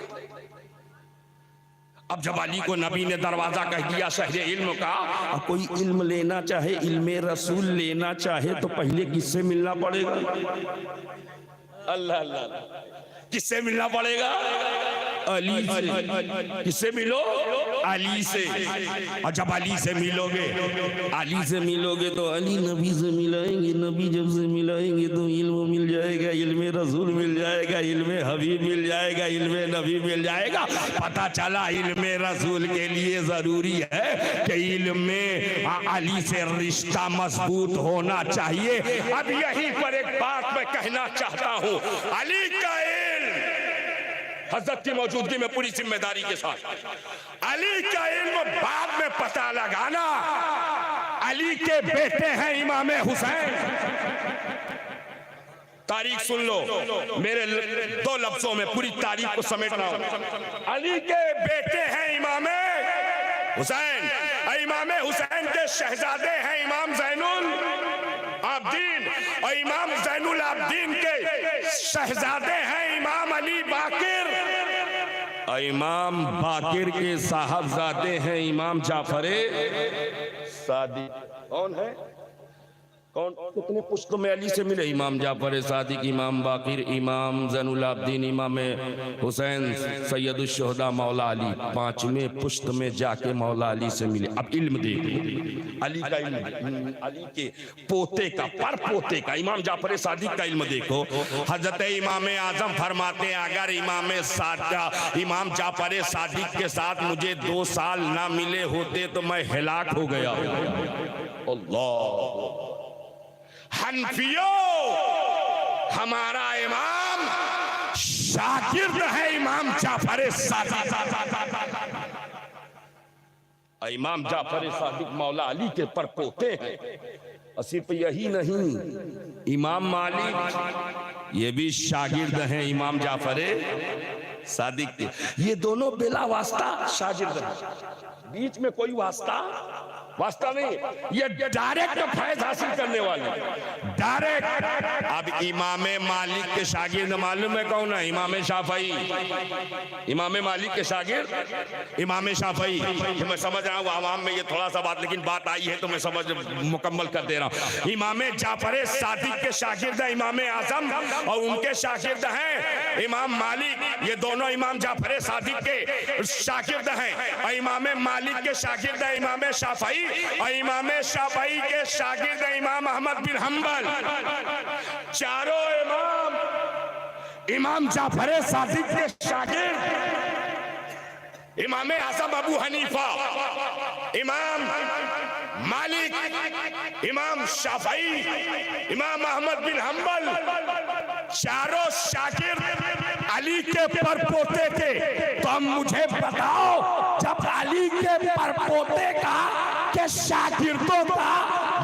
अब जब अली को नबी ने दरवाजा कह दिया शहरे इल्म का, और कोई इल्म लेना चाहे, इल्मे रसूल लेना चाहे तो पहले किससे मिलना पड़ेगा? अल्लाह अल्लाह, किससे मिलना पड़ेगा? अली से। किससे मिलो? अली से। और जब अली से मिलोगे, अली से मिलोगे तो अली नबी से मिलाएंगे, नबी जब से मिलाएंगे तो इल्म मिल जाएगा, इल्मे रसूल मिल जाएगा, इल्मे हबीब मिल जाएगा, इल्मे नबी मिल जाएगा। पता चला इल्मे रसूल के लिए जरूरी है कि इल्मे अली से रिश्ता मजबूत होना चाहिए। अब यहीं पर एक बात मैं कहना चाहता हूँ, अली का हजरत की मौजूदगी में पूरी जिम्मेदारी के साथ, अली का इल्म बाद में पता लगाना। अली के बेटे हैं इमाम हुसैन। तारीख सुन लो, मेरे दो लफ्जों में पूरी तारीख को समेटना हो। अली के बेटे हैं इमाम हुसैन, इमाम हुसैन के शहजादे हैं इमाम जैनुल आबदीन, और इमाम जैनुल आबदीन के शहजादे हैं इमाम अली बाकिर, इमाम बाकिर के साहबजादे हैं इमाम जाफरे सादिक। कौन है? कौन? कितने पुश्त में अली से मिले? इमाम जाफर सादिक, इमाम बाकिर, इमाम ज़ैनुल आबदीन, इमाम हुसैन, सैयदुश्शुहदा मौला अली। पांचवें पुश्त में जाके मौला अली से मिले। अब इल्म देखो, अली का इल्म, अली के पोते का, पर पोते का, इमाम जाफर सादिक का इल्म देखो। हजरत इमाम आजम फरमाते हैं अगर इमाम जाफर सादिक के साथ मुझे 2 साल ना मिले होते तो मैं हिलाक हो गया। अल्लाह, हनफियों, हमारा इमाम शागिर्द है इमाम जाफर सादिक। इमाम जाफर सादिक मौला अली के परपोते हैं। और सिर्फ यही नहीं, इमाम मालिक ये भी शागिर्द हैं इमाम जाफर सादिक के। ये दोनों बिला वास्ता शागिर्द हैं, बीच में कोई वास्ता नहीं, ये डायरेक्ट फैज हासिल करने वाले, डायरेक्ट। अब इमाम मालिक के शागिर्द मालूम है कौन है? इमाम शाफई। इमाम मालिक के शागिर्द इमाम शाफई। मैं समझ रहा हूँ आवाम में ये थोड़ा सा बात, लेकिन बात आई है तो मैं समझ मुकम्मल कर दे रहा हूँ। इमाम जाफर सादिक के शागिर्द है इमाम आजम, और उनके शागिर्द हैं इमाम मालिक। ये दोनों इमाम जाफर सादिक के शागिर्द हैं, और इमाम मालिक के शागिर्द है इमाम शाफई। और इमाम शाफई के शागिर्द इमाम अहमद बिन हम्बल, चारों इमाम जाफर सादिक के शागिर्द इमाम आजम अबू हनीफा, इमाम मालिक, इमाम शाफई, इमाम अहमद बिन हम्बल, चारों शागिर्द अली के परपोते के। तो अब मुझे बताओ, जब अली के परपोते का के शागिर्दों का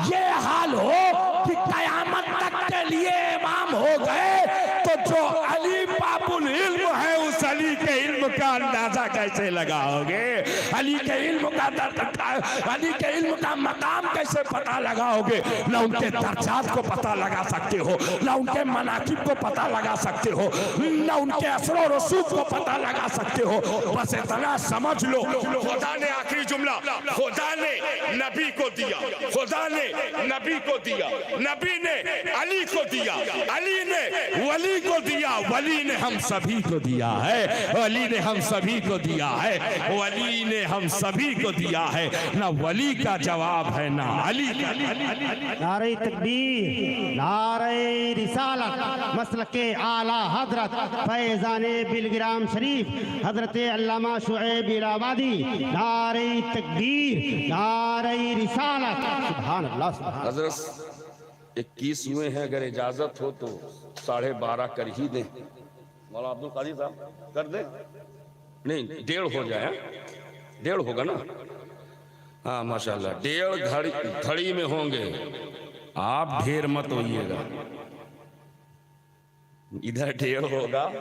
ये हाल हो कि कयामत तक के लिए इमाम हो गए, तो जो अली बाबुल इल्म है उस अली के इल्म का अंदाजा कैसे लगाओगे? अली के इल्म का मकाम कैसे पता लगाओगे? न उनके दर्जात को पता लगा सकते हो, न उनके मनाकिब को पता लगा सकते हो, न उनके असर और रसूख को पता लगा सकते हो। बस इतना समझ लो, खुदा ने आखिरी जुमला, खुदा ने नबी को दिया, खुदा ने नबी को दिया, नबी ने अली को दिया, अली ने वली को दिया, वली ने हम सभी को दिया है, वली ने हम सभी को दिया है, वली ने हम सभी को दिया है। ना वली का जवाब है ना अली। नारे तकबीर, नारे रिसालत, मसलके आला हजरत फैजाने बिलग्राम शरीफ हजरत अल्लामा शुएब इलाहाबादी। नारे तकबीर, नारे रिसालत। सुभान अल्लाह, सुभान। हजरत 21 हुए हैं, अगर इजाजत हो तो 12:30 कर ही दें। मौलाना अब्दुल कादिर साहब कर दे? नहीं, 1:30 हो जाए, 1:30 होगा ना? हाँ माशाल्लाह, 1:30 घड़ी में होंगे। आप ढेर मत होइएगा, इधर 1:30 होगा,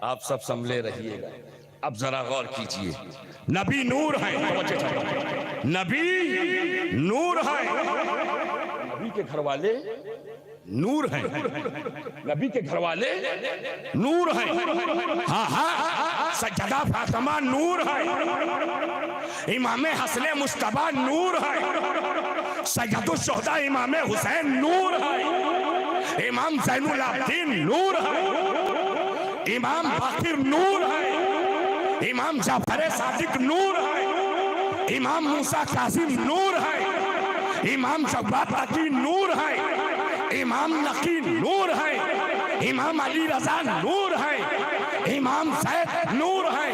आप सब संभले रहिएगा। अब जरा गौर कीजिए, नबी नूर है, नबी नूर है, नबी के घर वाले नूर हैं, नबी के घर वाले नूर हैं। हाँ हाँ, सज्जदा फातिमा नूर है, इमाम हसन मुस्तफा नूर है, सैयदुल शुहदा इमाम हुसैन नूर है, इमाम ज़ैनुल आबिदीन नूर है, इमाम बाकिर नूर है, इमाम जाफर सादिक नूर है, इमाम मूसा कासिम नूर है, इमाम जब्बार तकी नूर है, इमाम नकी नूर है, इमाम अली रजा नूर है, इमाम सैद नूर है,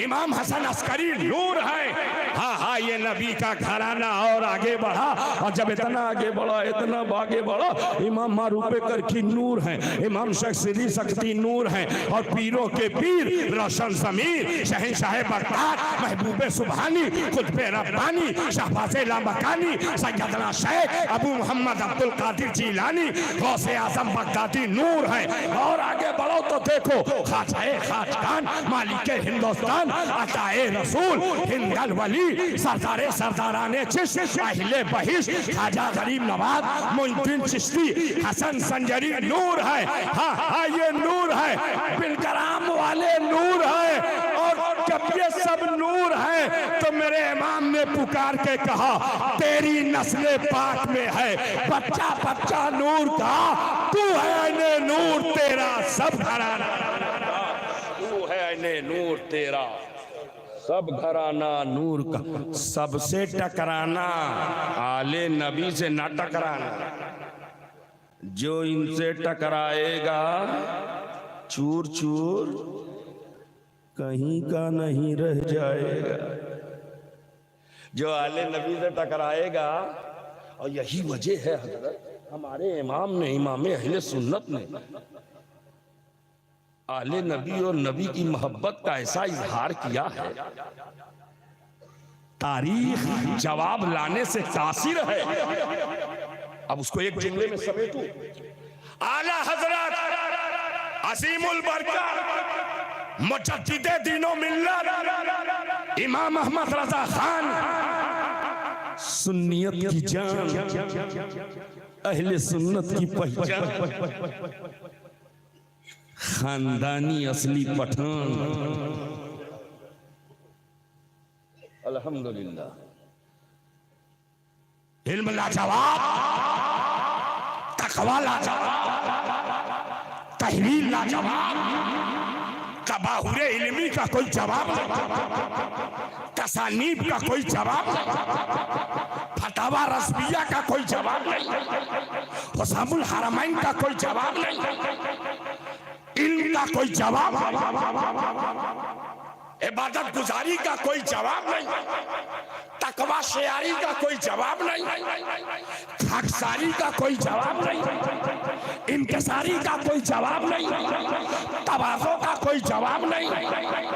इमाम हसन अस्करी नूर है। हाँ हाँ, ये नबी का घराना और आगे बढ़ा, और जब इतना आगे बढ़ा, इतना आगे बढ़ा, इमाम मारूफे करकी नूर है, इमाम शख्सिली सख्ती नूर है, और पीरों के पीर रोशन ज़मीर शहंशाह बगदाद महबूबे सुबहानी कुतुबे रब्बानी शहबाज़े लामकानी सैयदना शेख अबू मोहम्मद अब्दुल कादिर जिलानी गौसे आज़म बगदादी नूर है। और आगे बढ़ो तो देखो, ख्वाजाए खाजगान मालिक हिंदुस्तान अताए रसूल हिंदल वली सरदारे सरदाराने चिश्त अहले बहिश ख्वाजा गरीब नवाज मोइनुद्दीन चिश्ती हसन संजरी नूर है। हाँ हाँ, ये नूर है, बिलग्राम वाले नूर है। और जब ये सब नूर है तो मेरे इमाम ने पुकार के कहा, तेरी नस्ले पाक में है बच्चा बच्चा नूर का, तू है ऐने नूर तेरा सब घराना, तू है ऐने नूर तेरा सब घराना नूर का। सबसे टकराना, आले नबी से ना टकराना, जो इनसे टकराएगा चूर चूर कहीं का नहीं रह जाएगा। जो आले नबी से टकराएगा, और यही वजह है हजरत हमारे इमाम ने, इमाम अहले सुन्नत ने आले नबी और नबी की मोहब्बत का ऐसा इजहार किया है, तारीख जवाब लाने से कासिर है। अब उसको एक जुमले में समेटूं, आला हजरत अजीमुल बरकत मुजद्दिदे दीनो मिल्लत इमाम अहमद रजा खान, सुन्नियत की जान, अहले सुन्नत की पहचान, खानदानी असली पठान। अल्हम्दुलिल्लाह, इल्म लाजवाब, तकवा लाजवाब, तहरीर लाजवाब, तबाहुरे इल्मी का कोई जवाब, तसानीब का कोई जवाब नहीं, फतावा रस्मिया का कोई जवाब नहीं, हुसामुल हरमैन का कोई जवाब नहीं, इल्म का कोई जवाब, इबादत गुजारी का कोई जवाब नहीं, तकवा शेयारी का कोई जवाब नहीं, खाकसारी का कोई जवाब नहीं, इंकसारी का कोई जवाब नहीं, तवाज़ो का कोई जवाब नहीं।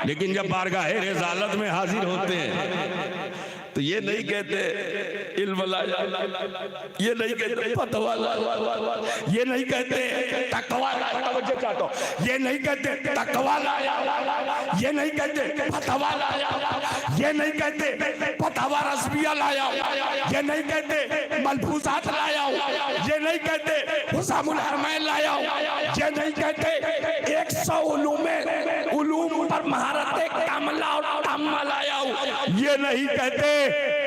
लेकिन जब बारगाहे रिसालत में हाजिर होते हैं तो ये नहीं कहते इल्म लाया, ये नहीं कहते फतवा लाया, ये नहीं कहते तकवा लाया, ये नहीं कहते तकवा लाया, ये नहीं कहते फतवा लाया, ये नहीं कहते फतवा रस्मिया लाया, ये नहीं कहते मलफूजात लाया, ये नहीं कहते हुसामुल हरमैन लाया, ये नहीं कहते 100 उलूम पर महारत कामला और ताम्मा लाया, ये नहीं कहते,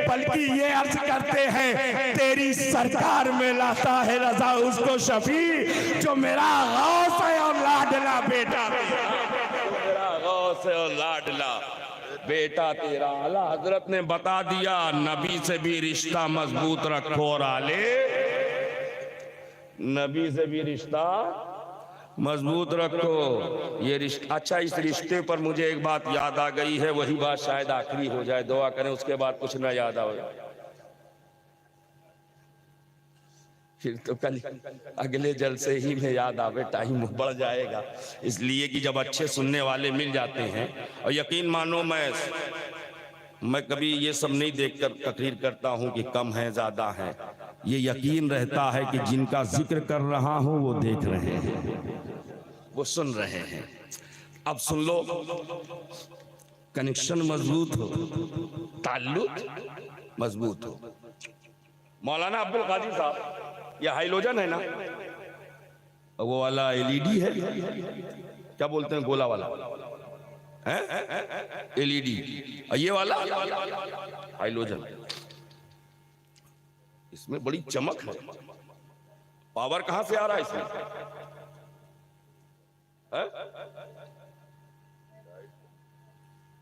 बल्कि ये अर्ज करते हैं तेरी सरकार में लाता है रजा उसको शफी जो मेरा गौस है और लाडला बेटा, मेरा गौस है और लाडला बेटा तेरा। आला हजरत ने बता दिया नबी से भी रिश्ता मजबूत रखो और आले नबी से भी रिश्ता मजबूत रखो। ये रिश्ता, अच्छा इस रिश्ते पर मुझे एक बात याद आ गई है, वही बात शायद आखिरी हो जाए, दुआ करें उसके बाद कुछ ना याद आओ, फिर तो कल अगले जलसे ही में याद आवे, टाइम बढ़ जाएगा। इसलिए कि जब अच्छे सुनने वाले मिल जाते हैं, और यकीन मानो मैं कभी ये सब नहीं देखकर तकरीर करता हूँ कि कम है ज्यादा है, ये यकीन रहता है कि जिनका जिक्र कर रहा हूँ वो देख रहे हैं, वो सुन रहे हैं। अब सुन लो, कनेक्शन मजबूत हो, ताल्लुक मजबूत हो। मौलाना अब्दुल कादिर साहब, ये हाइलोजन है ना, वो वाला एलईडी है, क्या बोलते हैं गोला वाला है, एलईडी, ये वाला हाइलोजन, इसमें बड़ी चमक है। पावर कहां से आ रहा है इसमें?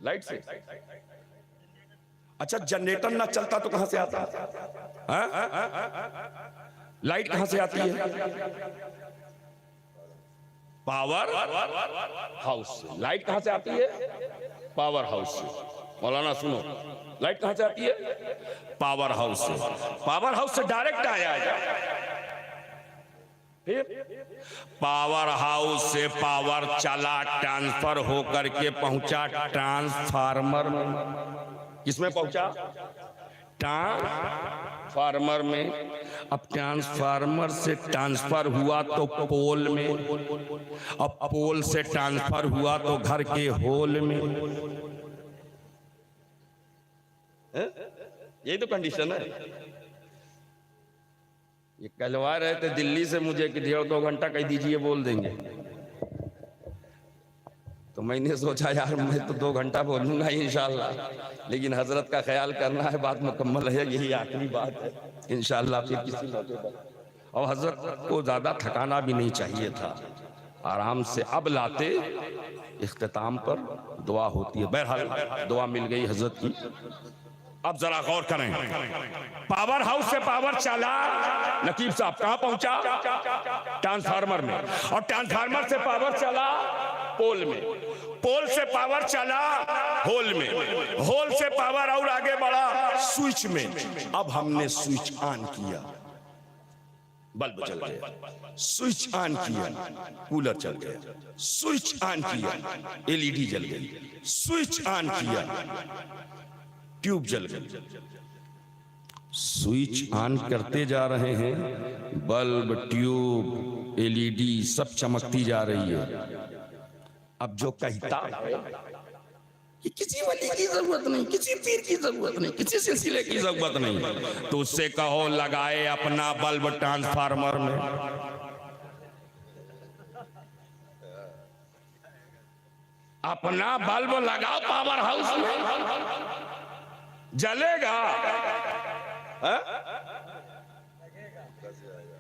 लाइट से। अच्छा, जनरेटर ना चलता तो कहां से आता है? लाइट कहां से आती है? पावर हाउस से। लाइट कहां से आती है? पावर हाउस से। मौलाना सुनो, लाइट कहां से आती है? पावर हाउस से। पावर हाउस से डायरेक्ट आया है, फिर पावर हाउस से पावर चला, ट्रांसफर होकर के पहुंचा ट्रांसफार्मर में। किसमें पहुंचा? ट्रांसफार्मर में। अब ट्रांसफार्मर से ट्रांसफर हुआ तो पोल में, अब पोल से ट्रांसफर हुआ तो घर के होल में। यही तो कंडीशन है। ये कहलवा रहे थे दिल्ली से मुझे कि 1.5-2 घंटा कह दीजिए, बोल देंगे। तो मैंने सोचा यार मैं तो 2 घंटा बोलूंगा इंशाल्लाह, लेकिन हजरत का ख्याल करना है, बात मुकम्मल है, यही आखिरी बात है इंशाल्लाह, फिर किसी मौके पर। और हजरत को ज्यादा थकाना भी नहीं चाहिए था, आराम से अब लाते। इख्तिताम पर दुआ होती है, बहरहाल दुआ मिल गई हजरत की। अब जरा गौर करें, पावर हाउस से पावर चला, नकीब साहब कहां पहुंचा? ट्रांसफार्मर में। और ट्रांसफार्मर से पावर चला पोल में, पोल से पावर चला होल में, होल से पावर और आगे बढ़ा स्विच में। अब हमने स्विच ऑन किया, बल्ब जल गया। स्विच ऑन किया, कूलर चल गया। स्विच ऑन किया, एलईडी जल गई। स्विच ऑन किया, ट्यूब जल गई। स्विच ऑन करते जा रहे हैं, बल्ब, ट्यूब, एलईडी सब चमकती जा रही है। अब जो कहता है कि किसी वली की जरूरत नहीं, किसी पीर की जरूरत नहीं, किसी सिलसिले की जरूरत नहीं, तो उससे कहो लगाए अपना बल्ब ट्रांसफार्मर में। अपना बल्ब लगाओ पावर हाउस में, जलेगा।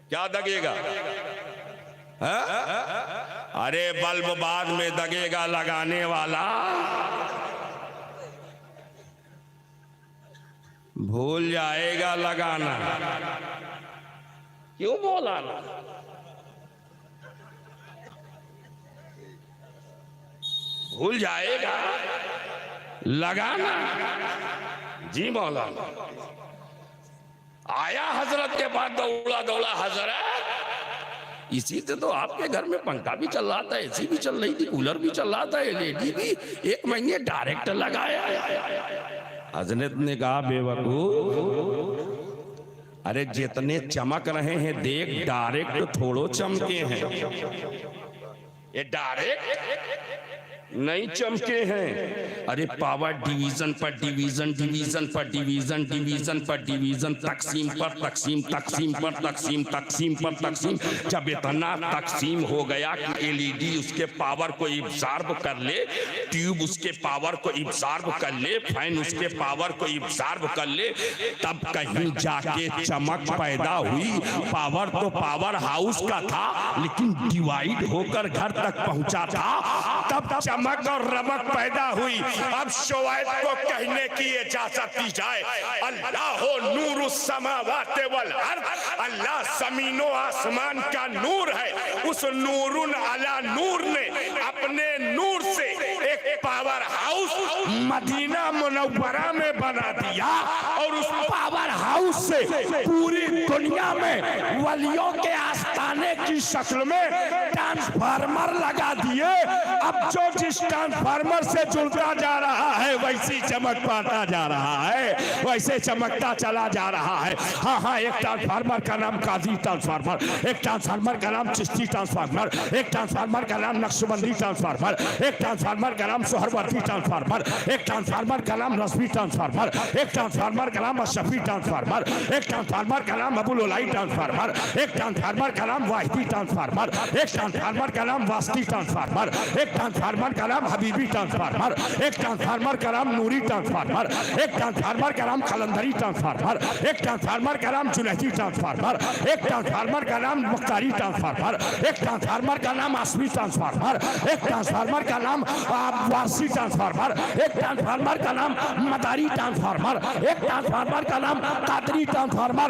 क्या दगेगा? अरे बल्ब बाद में दगेगा, लगाने वाला भूल जाएगा लगाना। क्यों बोला ना? भूल जाएगा लगाना। जी मौलाना। आया हजरत के पास दौड़ा दौड़ा, हजरत इसी से तो आपके घर में पंखा भी चल रहा था, एसी भी चल रही थी, कूलर भी चल रहा था, एलईडी भी 1 महीने डायरेक्ट लगाया। हजरत ने कहा बेवकूफ, अरे जितने चमक रहे हैं देख, डायरेक्ट थोड़ो चमके हैं, ये डायरेक्ट नहीं चमके हैं। अरे पावर डिवीजन पर डिवीजन, डिवीजन पर डिवीजन, डिवीजन पर डिवीजन, तकसीम पर तकसीम, तकसीम पर तकसीम, तकसीम पर तकसीम। जब इतना तकसीम हो गया कि एलईडी उसके पावर को इब्सार्ब कर ले, ट्यूब उसके पावर को इब्सार्ब कर ले, फैन उसके पावर को इब्सार्ब कर ले, तब कहीं जाके चमक पैदा हुई। पावर तो पावर हाउस का था, लेकिन डिवाइड होकर घर तक पहुंचा था, तब चमक और रमक पैदा हुई। अब शोएब को कहने की इजाजत दी जाए, अल्लाह नूरुस समावाति वल अर्द, अल्लाह जमीनो आसमान का नूर है। उस नूरुन अला नूर ने अपने नूर से एक पावर हाउस मदीना मुनव्वरा में बना दिया, और उस पावर हाउस से पूरी दुनिया में वलियों के आस्थाने की शक्ल में ट्रांसफार्मर लगा दिए। अब जो जिस ट्रांसफार्मर से जुड़ता जा रहा है वैसी चमक पाता जा रहा है, वैसे चमकता चला जा रहा है। हाँ हाँ, एक ट्रांसफार्मर का नाम काजी ट्रांसफार्मर, एक ट्रांसफार्मर का नाम चिश्ती ट्रांसफार्मर, एक ट्रांसफार्मर का नाम नक्शबंदी ट्रांसफार्मर, एक ट्रांसफार्मर का नाम सोहरवर्दी ट्रांसफार्मर, एक ट्रांसफार्मर का नाम रस्मी ट्रांसफार्मर, एक ट्रांसफार्मर का नाम अशफी ट्रांसफार्मर, एक ट्रांसफार्मर का नाम अबुल उलाई ट्रांसफार्मर, एक ट्रांसफार्मर का नाम वाहिदी ट्रांसफार्मर, एक ट्रांसफार्मर का नाम वास्ती ट्रांसफार्मर, एक ट्रांसफार्मर का नाम हबीबी ट्रांसफार्मर, एक ट्रांसफार्मर का नाम नूरी ट्रांसफार्मर, एक ट्रांसफार्मर का नाम कलंदरी ट्रांसफार्मर, एक ट्रांसफार्मर का नाम जुनैदी ट्रांसफार्मर, एक ट्रांसफार्मर का नाम मुख्तारी ट्रांसफार्मर, एक ट्रांसफार्मर का नाम आसमी ट्रांसफार्मर, एक ट्रांसफार्मर का नाम वारसी ट्रांसफार्मर, एक ट्रांसफार्मर का नाम मदारी ट्रांसफार्मर, एक ट्रांसफार्मर का नाम कादरी ट्रांसफार्मर।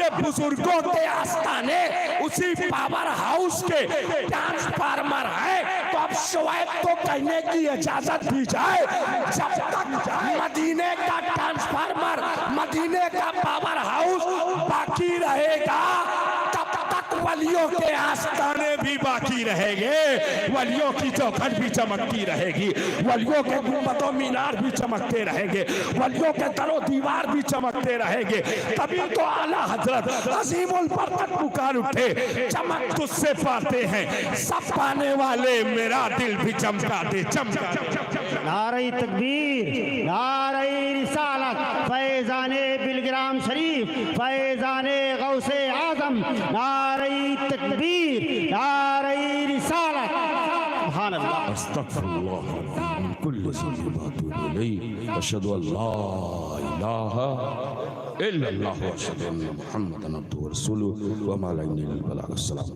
ये बुजुर्गों के आस्थाने उसी पावर हाउस के ट्रांसफार्मर है। तो अब शोएब को कहने की इजाजत दी जाए, जब तक मदीने का ट्रांसफार्मर, मदीने का पावर हाउस बाकी रहेगा, तब तक वलियों के आस्थाने भी बाकी रहेंगे, वलियों की चौखट भी चमकती रहेगी, वलियों के गुंबदों मीनार भी चमकते रहेंगे, वलियों के दरो दीवार भी चमकते रहेंगे। तभी तो आला हजरत अजीमुल बरकत पुकार उठे, चमक तुझसे पाते हैं सब पाने वाले, मेरा दिल भी चमका दे, चमका दे। नारे तकबीर, नारे रिसालत, फैजाने बिलग्राम शरीफ, फैजाने गौसे आजम, नारे तकबीर, नारे रिसालत। सुभान अल्लाह, अस्तगफिरुल्लाह मिन कुल्ली ज़ंबिन व अतूबु इलैहि, अशहदु अल्ला इलाहा इल्लल्लाह व अशहदु अन्ना मुहम्मदन अब्दुहु व रसूलुहु व मा अलैना इल्लल बलाग। अस्सलाम।